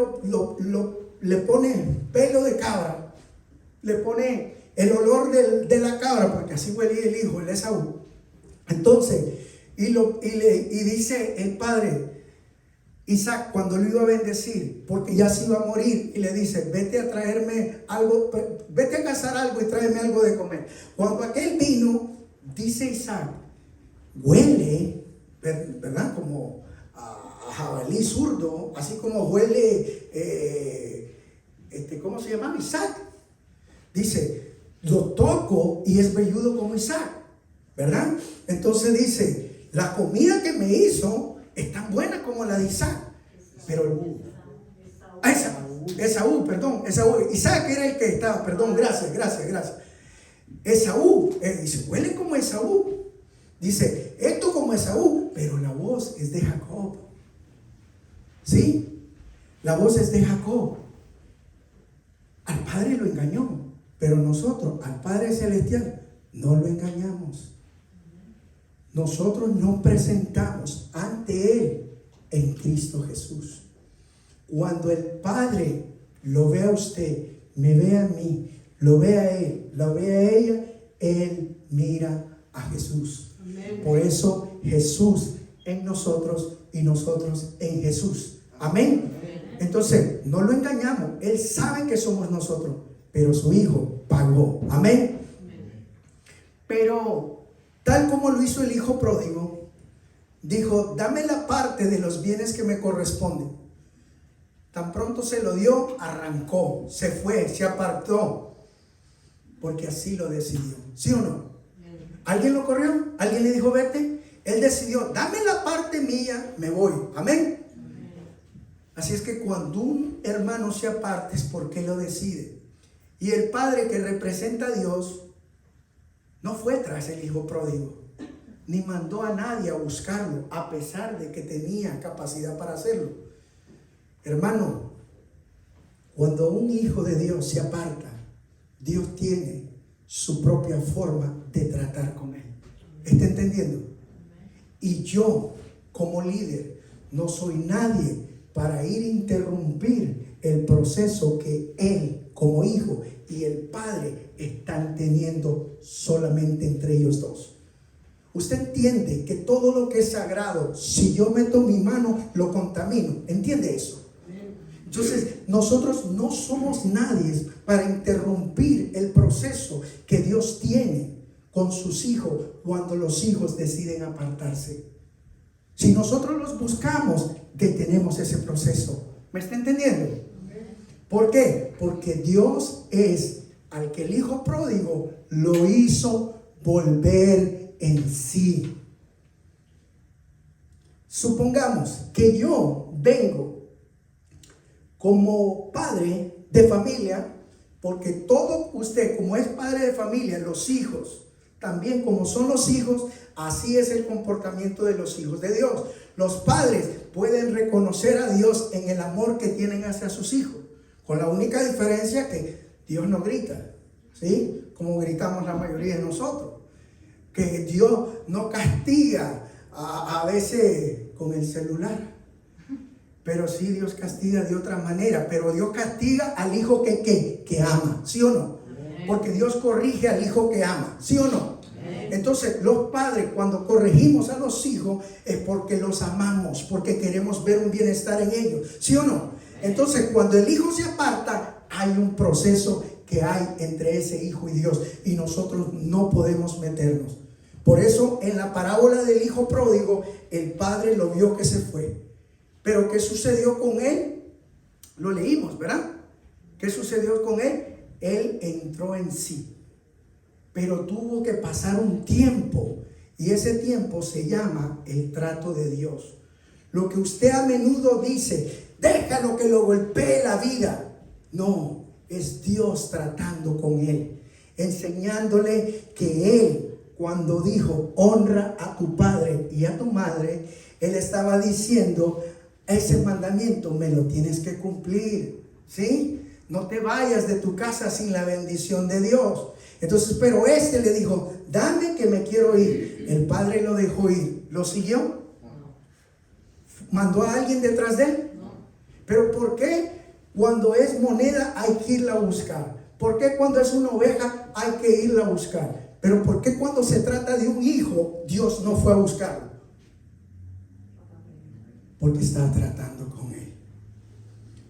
le pone pelo de cabra, le pone el olor de la cabra, porque así huele el hijo, el Esaú. Entonces, y dice el padre Isaac, cuando lo iba a bendecir, porque ya se iba a morir, y le dice, vete a traerme algo, vete a cazar algo y tráeme algo de comer. Cuando aquel vino, dice Isaac, huele, ¿verdad? Como a jabalí zurdo, así como huele, ¿cómo se llama? Isaac. Dice, lo toco y es velludo como Isaac, ¿verdad? Entonces dice, la comida que me hizo es tan buena como la de Isaac. Pero Esaú. Isaac era el que estaba, gracias. Esaú, dice, huele como Esaú. Dice, esto como Esaú, pero la voz es de Jacob. ¿Sí? La voz es de Jacob. Al Padre lo engañó, pero nosotros, al Padre Celestial, no lo engañamos. Nosotros nos presentamos ante Él en Cristo Jesús. Cuando el Padre lo ve a usted, me ve a mí, lo ve a Él, lo ve a ella, Él mira a Jesús. Amén. Por eso Jesús en nosotros y nosotros en Jesús. Amén. Amén. Entonces, no lo engañamos. Él sabe que somos nosotros, pero su Hijo pagó. Amén. Amén. Pero, tal como lo hizo el hijo pródigo, dijo, dame la parte de los bienes que me corresponden. Tan pronto se lo dio, arrancó, se fue, se apartó, porque así lo decidió. ¿Sí o no? ¿Alguien lo corrió? ¿Alguien le dijo vete? Él decidió, dame la parte mía, me voy. Amén. Así es que cuando un hermano se aparte es porque lo decide. Y el padre que representa a Dios no fue tras el hijo pródigo, ni mandó a nadie a buscarlo, a pesar de que tenía capacidad para hacerlo. Hermano, cuando un hijo de Dios se aparta, Dios tiene su propia forma de tratar con él. ¿Está entendiendo? Y yo, como líder, no soy nadie para ir a interrumpir el proceso que él, como hijo, y el padre están teniendo solamente entre ellos dos. Usted entiende que todo lo que es sagrado, si yo meto mi mano, lo contamino. ¿Entiende eso? Entonces, nosotros no somos nadie para interrumpir el proceso que Dios tiene con sus hijos cuando los hijos deciden apartarse. Si nosotros los buscamos, detenemos ese proceso. ¿Me está entendiendo? ¿Por qué? Porque Dios es al que el hijo pródigo lo hizo volver en sí. Supongamos que yo vengo como padre de familia, porque todo usted, como es padre de familia, los hijos, también como son los hijos, así es el comportamiento de los hijos de Dios. Los padres pueden reconocer a Dios en el amor que tienen hacia sus hijos, con la única diferencia que Dios no grita, ¿sí? Como gritamos la mayoría de nosotros. Que Dios no castiga a veces con el celular. Pero sí, Dios castiga de otra manera. Pero Dios castiga al hijo que ama, ¿sí o no? Porque Dios corrige al hijo que ama, ¿sí o no? Entonces, los padres, cuando corregimos a los hijos, es porque los amamos, porque queremos ver un bienestar en ellos, ¿sí o no? Entonces, cuando el hijo se aparta, hay un proceso que hay entre ese hijo y Dios, y nosotros no podemos meternos. Por eso, en la parábola del hijo pródigo, el padre lo vio que se fue. Pero ¿qué sucedió con él? Lo leímos, ¿verdad? ¿Qué sucedió con él? Él entró en sí, pero tuvo que pasar un tiempo, y ese tiempo se llama el trato de Dios. Lo que usted a menudo dice, déjalo que lo golpee la vida. No, es Dios tratando con él, enseñándole que él, cuando dijo honra a tu padre y a tu madre, él estaba diciendo, ese mandamiento me lo tienes que cumplir, ¿sí? No te vayas de tu casa sin la bendición de Dios. Entonces, pero le dijo, dame que me quiero ir. El padre lo dejó ir. ¿Lo siguió? ¿Mandó a alguien detrás de él? ¿Pero por qué cuando es moneda hay que irla a buscar? ¿Por qué cuando es una oveja hay que irla a buscar? Pero ¿por qué cuando se trata de un hijo Dios no fue a buscarlo? Porque está tratando con él.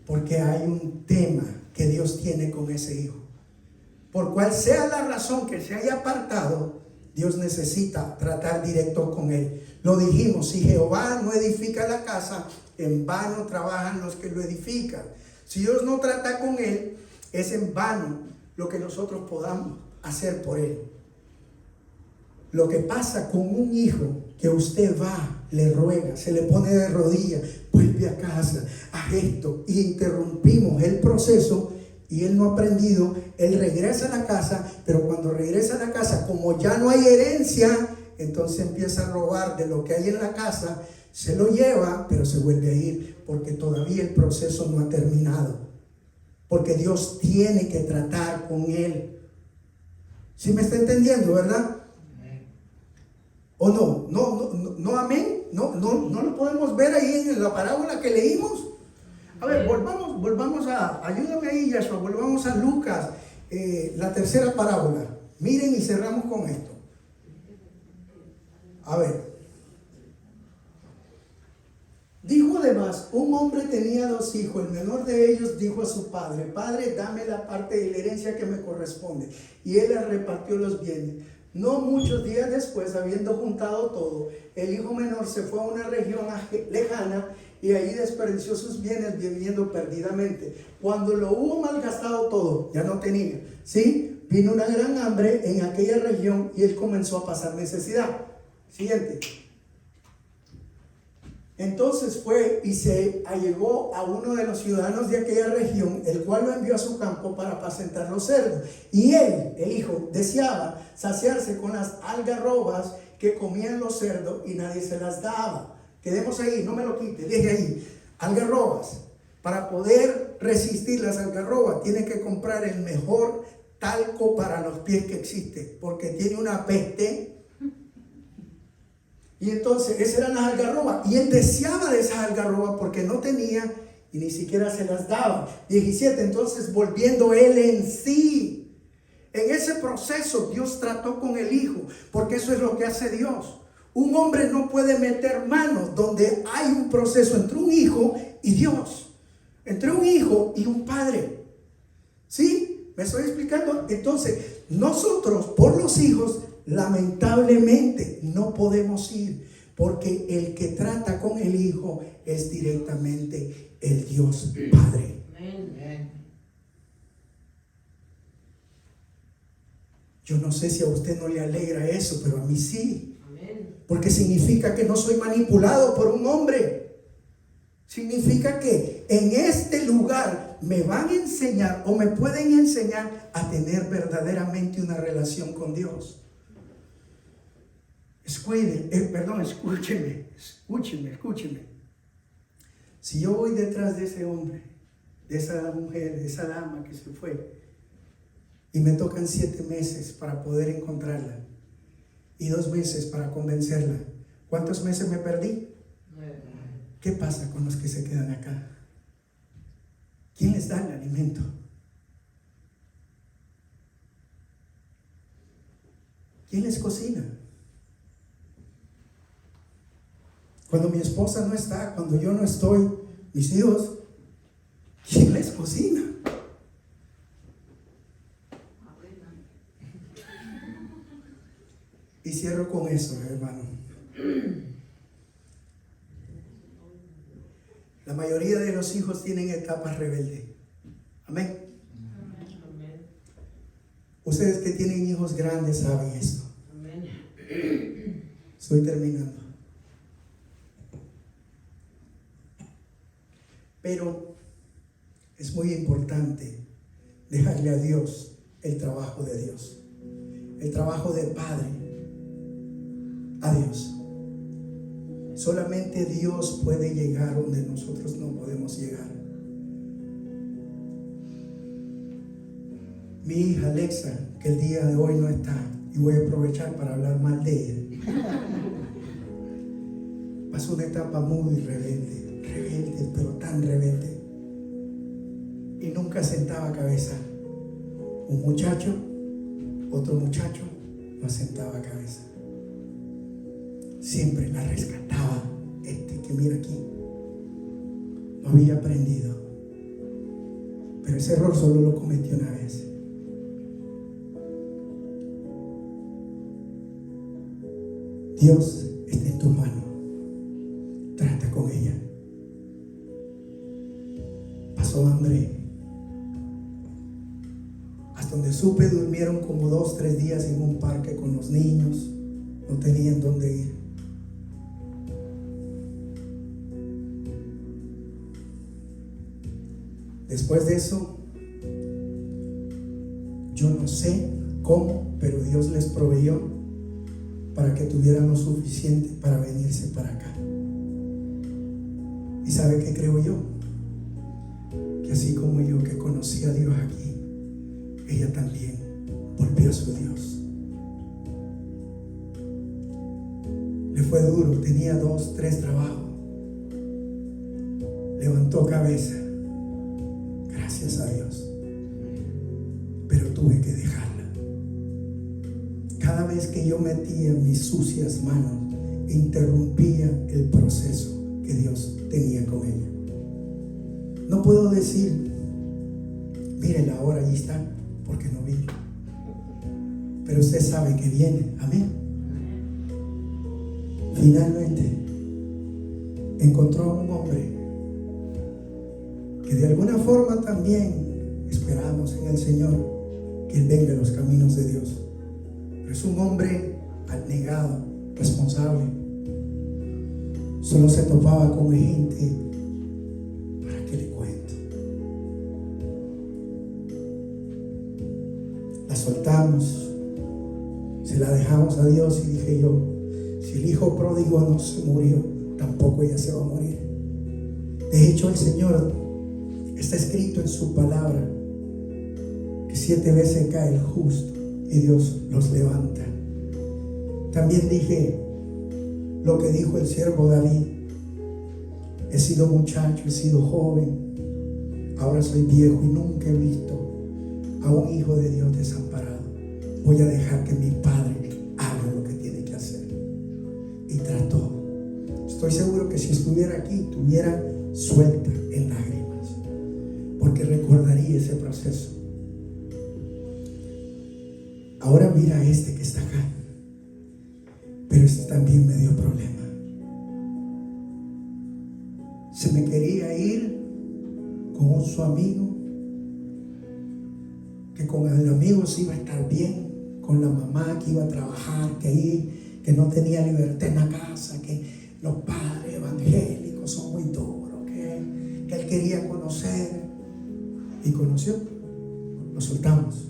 Porque hay un tema que Dios tiene con ese hijo. Por cual sea la razón que se haya apartado, Dios necesita tratar directo con él. Lo dijimos, si Jehová no edifica la casa, en vano trabajan los que lo edifican. Si Dios no trata con él, es en vano lo que nosotros podamos hacer por él. Lo que pasa con un hijo que usted va, le ruega, se le pone de rodillas, vuelve a casa, haz esto, y interrumpimos el proceso y él no ha aprendido, él regresa a la casa, pero cuando regresa a la casa, como ya no hay herencia, entonces empieza a robar de lo que hay en la casa, se lo lleva, pero se vuelve a ir, porque todavía el proceso no ha terminado, porque Dios tiene que tratar con él. ¿Sí me está entendiendo, verdad? ¿O no? No, amén. No lo podemos ver ahí en la parábola que leímos. A ver, volvamos ayúdame ahí, Yahshua, volvamos a Lucas, la tercera parábola. Miren y cerramos con esto. A ver. Dijo además, un hombre tenía 2 hijos, el menor de ellos dijo a su padre, Padre, dame la parte de la herencia que me corresponde. Y él le repartió los bienes. No muchos días después, habiendo juntado todo, el hijo menor se fue a una región lejana y allí desperdició sus bienes viviendo perdidamente. Cuando lo hubo malgastado todo, ya no tenía, ¿sí? Vino una gran hambre en aquella región y él comenzó a pasar necesidad. Siguiente. Entonces fue y se allegó a uno de los ciudadanos de aquella región, el cual lo envió a su campo para apacentar los cerdos. Y él, el hijo, deseaba saciarse con las algarrobas que comían los cerdos y nadie se las daba. Quedemos ahí, no me lo quite, deje ahí. Algarrobas. Para poder resistir las algarrobas, tiene que comprar el mejor talco para los pies que existe, porque tiene una peste. Y entonces esas eran las algarrobas, y él deseaba de esas algarrobas porque no tenía y ni siquiera se las daba. 17, entonces volviendo él en sí, en ese proceso Dios trató con el hijo, porque eso es lo que hace Dios. Un hombre no puede meter manos donde hay un proceso entre un hijo y Dios, entre un hijo y un padre. ¿Sí? ¿Me estoy explicando? Entonces nosotros por los hijos lamentablemente no podemos ir, porque el que trata con el hijo es directamente el Dios Padre. Yo no sé si a usted no le alegra eso, pero a mí sí. Porque significa que no soy manipulado por un hombre. Significa que en este lugar me van a enseñar o me pueden enseñar a tener verdaderamente una relación con Dios. Escúcheme. Si yo voy detrás de ese hombre, de esa mujer, de esa dama que se fue, y me tocan 7 meses para poder encontrarla, y 2 meses para convencerla, ¿cuántos meses me perdí? 9. ¿Qué pasa con los que se quedan acá? ¿Quién les da el alimento? ¿Quién les cocina? Cuando mi esposa no está, cuando yo no estoy, mis hijos, ¿quién les cocina? Y cierro con eso, hermano. La mayoría de los hijos tienen etapas rebeldes. Amén. Ustedes que tienen hijos grandes saben esto. Estoy terminando. Pero es muy importante dejarle a Dios el trabajo de Dios, el trabajo del Padre a Dios. Solamente Dios puede llegar donde nosotros no podemos llegar. Mi hija Alexa, que el día de hoy no está, y voy a aprovechar para hablar mal de ella, pasó una etapa muy rebelde, pero tan rebelde, y nunca sentaba cabeza. Un muchacho, otro muchacho, no sentaba cabeza. Siempre la rescataba este que mira aquí. No había aprendido, pero ese error solo lo cometió una vez. Dios está en tus manos. Trata con ella. Pasó hambre. Hasta donde supe, durmieron como 2-3 días en un parque con los niños. No tenían dónde ir. Después de eso, yo no sé cómo, pero Dios les proveyó para que tuvieran lo suficiente para venirse para acá. ¿Y sabe qué creo yo? Que así como yo que conocí a Dios aquí, ella también volvió a su Dios. Le fue duro, tenía 2-3 trabajos. Levantó cabeza. Gracias a Dios. Pero tuve que dejarla. Cada vez que yo metía mis sucias manos, interrumpía el proceso que Dios tenía con ella. No puedo decir, mírela ahora, allí está, porque no vino. Pero usted sabe que viene. Amén. Finalmente encontró a un hombre que de alguna forma también esperamos en el Señor que Él venga a los caminos de Dios. Pero es un hombre abnegado, responsable. solo se topaba con gente. ¿Para qué le cuento? La soltamos, se la dejamos a Dios y dije yo, si el hijo pródigo no se murió, tampoco ella se va a morir. De hecho, el Señor, está escrito en su palabra, que 7 veces cae el justo y Dios los levanta. También dije lo que dijo el siervo David: he sido muchacho, he sido joven, ahora soy viejo y nunca he visto a un hijo de Dios desamparado. Voy a dejar que mi padre haga lo que tiene que hacer. Y trató. Estoy seguro que si estuviera aquí, estuviera suelta en lágrimas, porque recordaría ese proceso. Ahora mira a este que está acá, pero este también me dio problema. Se me quería ir con su amigo, que con el amigo se iba a estar bien, con la mamá que iba a trabajar, que no tenía libertad en la casa, que los padres evangélicos son muy duros, que él quería conocer, y conoció. Lo soltamos.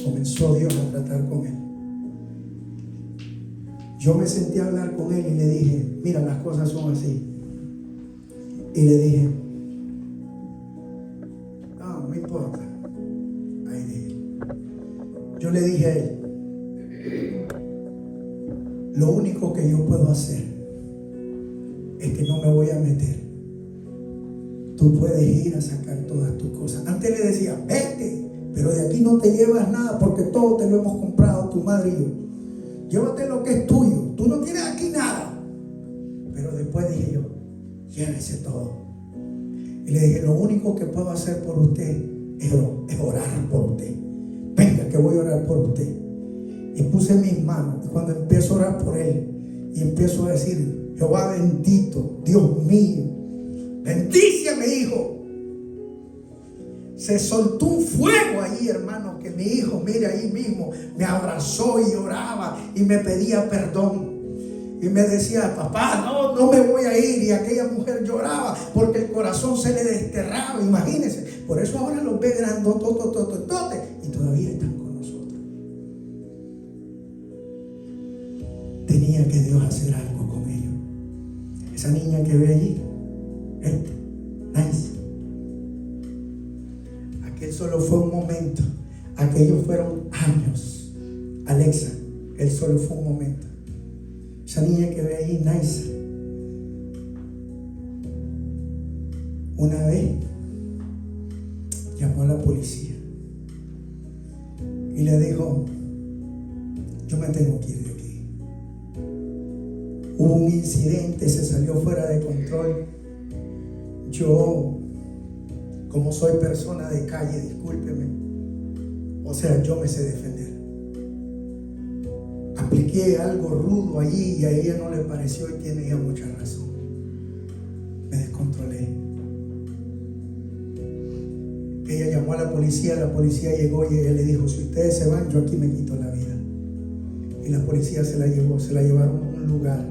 Comenzó Dios a tratar con él. Yo me senté a hablar con él y le dije: mira, las cosas son así. Y le dije: no importa. Ahí dije. Yo le dije a él: lo único que yo puedo hacer es que no me voy a meter. Tú puedes ir a sacar todas tus cosas. Antes le decía: vete, pero de aquí no te llevas nada, porque todo te lo hemos comprado tu madre y yo. Llévate lo que es tuyo, tú no tienes aquí nada. Pero después dije yo: llévese todo. Y le dije: lo único que puedo hacer por usted es orar por usted. Venga, que voy a orar por usted. Y puse mis manos, y cuando empiezo a orar por él y empiezo a decir: Jehová bendito, Dios mío, bendice a mi hijo. Se soltó un fuego allí, hermano, que mi hijo, mire, ahí mismo me abrazó y oraba y me pedía perdón. Y me decía: papá, no me voy a ir. Y aquella mujer lloraba porque el corazón se le desterraba. Imagínense. Por eso ahora los ve grandototototote y todavía están con nosotros. Tenía que Dios hacer algo con ellos. Esa niña que ve allí, nice. Aquel solo fue un momento. Aquellos fueron años. Alexa, él solo fue un momento. Esa niña que ve ahí, Naisa, una vez llamó a la policía y le dijo: yo me tengo que ir de aquí. Hubo un incidente, se salió fuera de control. Yo, como soy persona de calle, discúlpeme, o sea, yo me sé defender. Apliqué algo rudo allí y a ella no le pareció y tiene ella mucha razón. Me descontrolé. Ella llamó a la policía llegó y ella le dijo: si ustedes se van, yo aquí me quito la vida. Y la policía se la llevaron a un lugar.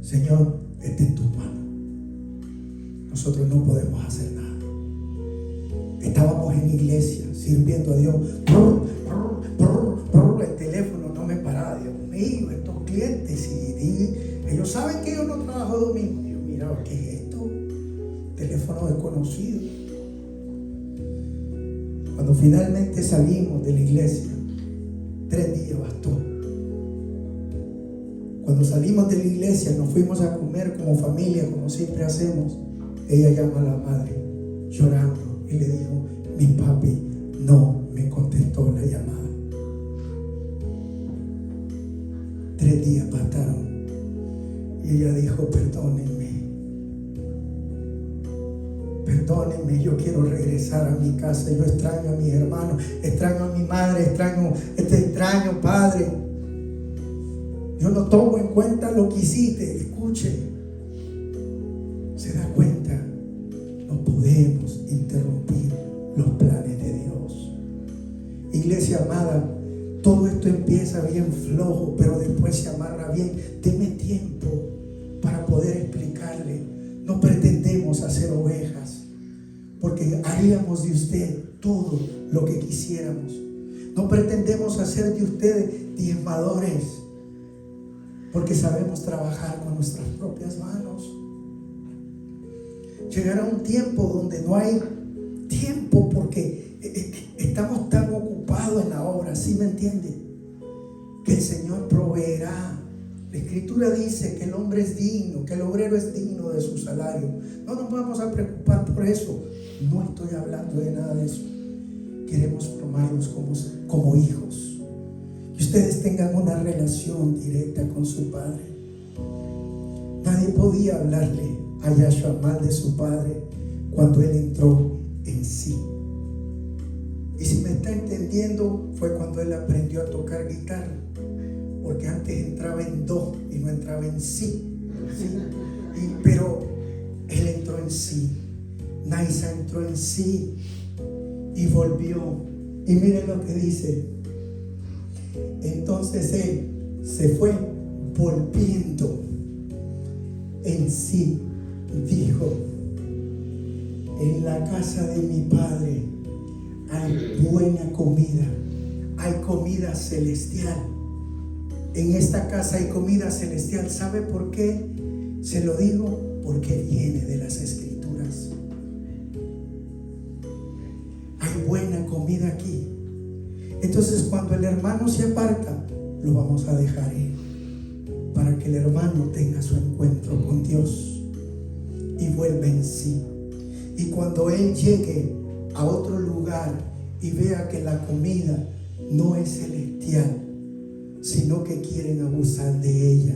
Señor, está en tus manos. Nosotros no podemos hacer nada. Estábamos en iglesia sirviendo a Dios. El teléfono no me paraba. Dios mío, estos clientes, y ellos saben que yo no trabajo domingo. Yo miraba: ¿qué es esto? Teléfono desconocido. Cuando finalmente salimos de la iglesia, 3 días bastó. Cuando salimos de la iglesia, nos fuimos a comer como familia, como siempre hacemos. Ella llama a la madre llorando y le dijo: mi papi no me contestó la llamada. 3 días bastaron. Y ella dijo: perdónenme, yo quiero regresar a mi casa. Yo extraño a mis hermanos, extraño a mi madre, extraño padre. Yo no tomo en cuenta lo que hiciste. Escuche, se da cuenta, no podemos interrumpir los planes de Dios. Iglesia amada, todo esto empieza empieza bien flojo, pero después se amarra bien. Deme tiempo para poder explicarle. No pretendemos hacer ovejas, porque haríamos de usted todo lo que quisiéramos. No pretendemos hacer de ustedes diezmadores, porque sabemos trabajar con nuestras propias manos. Llegará un tiempo donde no hay tiempo, porque estamos tan ocupados en la obra, ¿sí me entiende? Que el Señor proveerá. La Escritura dice que el hombre es digno, que el obrero es digno de su salario. No nos vamos a preocupar por eso. No estoy hablando de nada de eso. Queremos formarlos como hijos. Que ustedes tengan una relación directa con su Padre. Nadie podía hablarle a Yahshua mal de su Padre cuando Él entró en sí. Y si me está entendiendo, fue cuando Él aprendió a tocar guitarra. Porque antes entraba en do y no entraba en sí. Pero Él entró en sí. Naisa entró en sí y volvió. Y miren lo que dice. Entonces Él se fue volviendo en sí. Dijo: en la casa de mi Padre hay buena comida, hay comida celestial. En esta casa hay comida celestial. ¿Sabe por qué se lo digo? Porque viene de las Escrituras. Hay buena comida aquí. Entonces, cuando el hermano se aparta, lo vamos a dejar ir, para que el hermano tenga su encuentro con Dios y vuelva en sí. Y cuando él llegue a otro lugar y vea que la comida no es celestial, sino que quieren abusar de ella,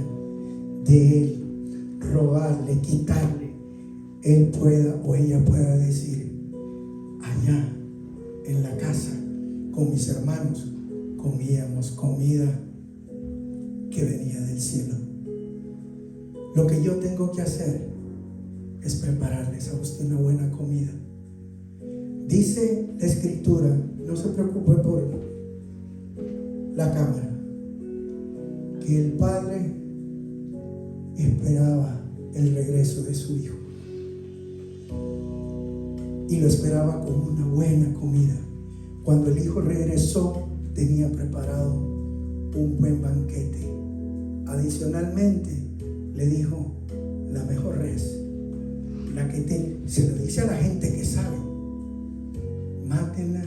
de él, robarle, quitarle, él pueda o ella pueda decir: allá en la casa con mis hermanos comíamos comida que venía del cielo. Lo que yo tengo que hacer es prepararles a usted una buena comida. Dice la Escritura, no se preocupe por la cámara, que el Padre esperaba el regreso de su Hijo y lo esperaba con una buena comida. Cuando el Hijo regresó, tenía preparado un buen banquete. Adicionalmente le dijo: la mejor res, la que se lo dice a la gente que sabe: mátenla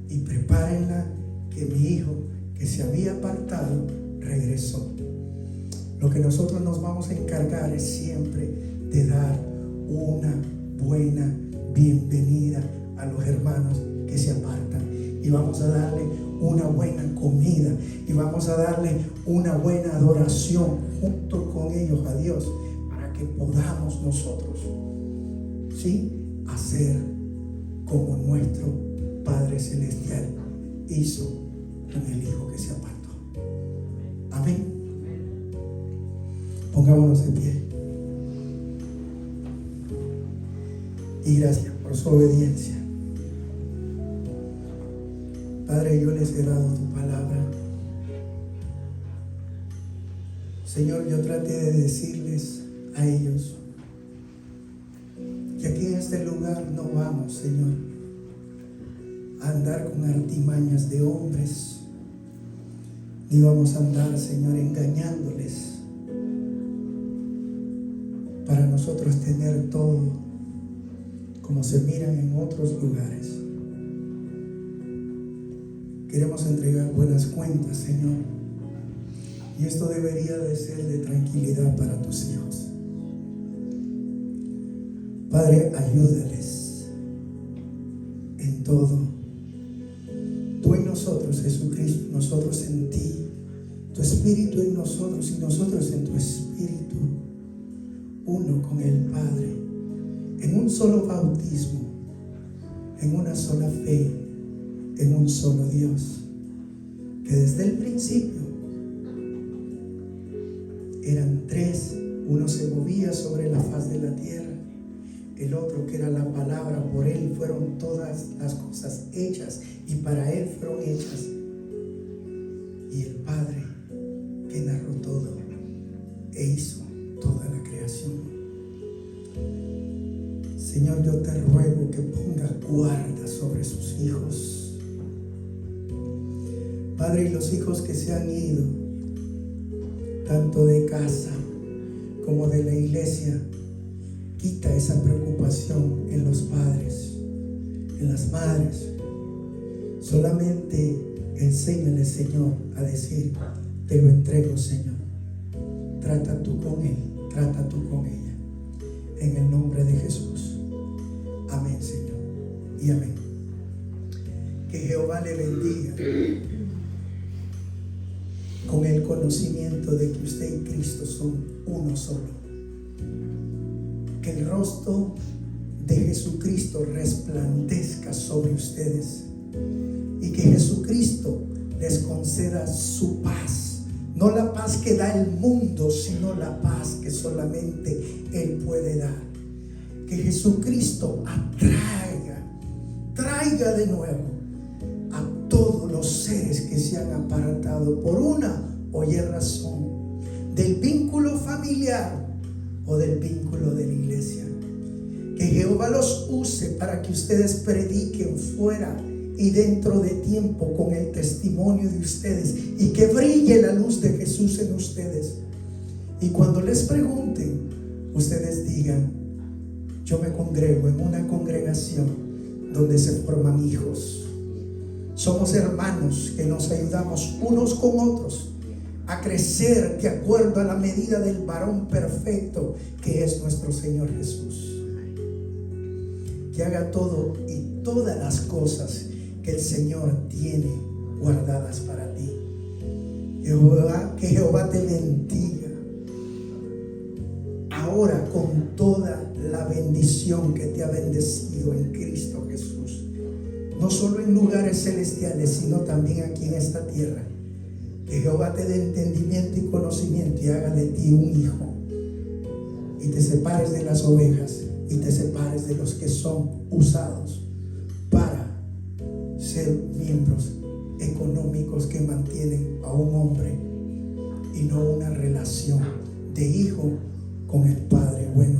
y prepárenla, que mi hijo que se había apartado regresó. Lo que nosotros nos vamos a encargar es siempre de dar una buena bienvenida a los hermanos que se apartan, y vamos a darle una buena comida y vamos a darle una buena adoración junto con ellos a Dios, para que podamos nosotros, ¿sí?, hacer como nuestro Padre Celestial hizo con el Hijo que se apartó. Amén. Pongámonos de pie. Y gracias por su obediencia. Padre, yo les he dado tu palabra. Señor, yo traté de decirles a ellos que aquí en este lugar no vamos, Señor, a andar con artimañas de hombres, ni vamos a andar, Señor, engañándoles para nosotros tener todo como se miran en otros lugares. Queremos entregar buenas cuentas, Señor, y esto debería de ser de tranquilidad para tus hijos. Padre, ayúdales en todo. Tú en nosotros, Jesucristo, nosotros en ti, tu Espíritu en nosotros y nosotros en tu Espíritu, uno con el Padre, en un solo bautismo, en una sola fe, en un solo Dios, que desde el principio eran tres. Uno se movía sobre la faz de la tierra, el otro, que era la palabra, por él fueron todas las cosas hechas y para él fueron hechas, y el Padre ponga guarda sobre sus hijos. Padre, y los hijos que se han ido, tanto de casa como de la iglesia, quita esa preocupación en los padres, en las madres. Solamente enséñale, Señor, a decir: te lo entrego, Señor. Trata tú con él, trata tú con ella. En el nombre de Jesús. Amén, Señor. Y amén. Que Jehová le bendiga con el conocimiento de que usted y Cristo son uno solo. Que el rostro de Jesucristo resplandezca sobre ustedes y que Jesucristo les conceda su paz, no la paz que da el mundo, sino la paz que solamente Él puede dar. Que Jesucristo traiga de nuevo a todos los seres que se han apartado por una o otra razón del vínculo familiar o del vínculo de la iglesia. Que Jehová los use para que ustedes prediquen fuera y dentro de tiempo con el testimonio de ustedes, y que brille la luz de Jesús en ustedes. Y cuando les pregunten, ustedes digan: yo me congrego en una congregación donde se forman hijos. Somos hermanos que nos ayudamos unos con otros a crecer de acuerdo a la medida del varón perfecto que es nuestro Señor Jesús. Que haga todo y todas las cosas que el Señor tiene guardadas para ti. Que Jehová te bendiga ahora con toda la bendición que te ha bendecido en Cristo Jesús, no solo en lugares celestiales, sino también aquí en esta tierra. Que Jehová te dé entendimiento y conocimiento y haga de ti un hijo, y te separes de las ovejas y te separes de los que son usados para ser miembros económicos que mantienen a un hombre y no una relación de hijo con el Padre bueno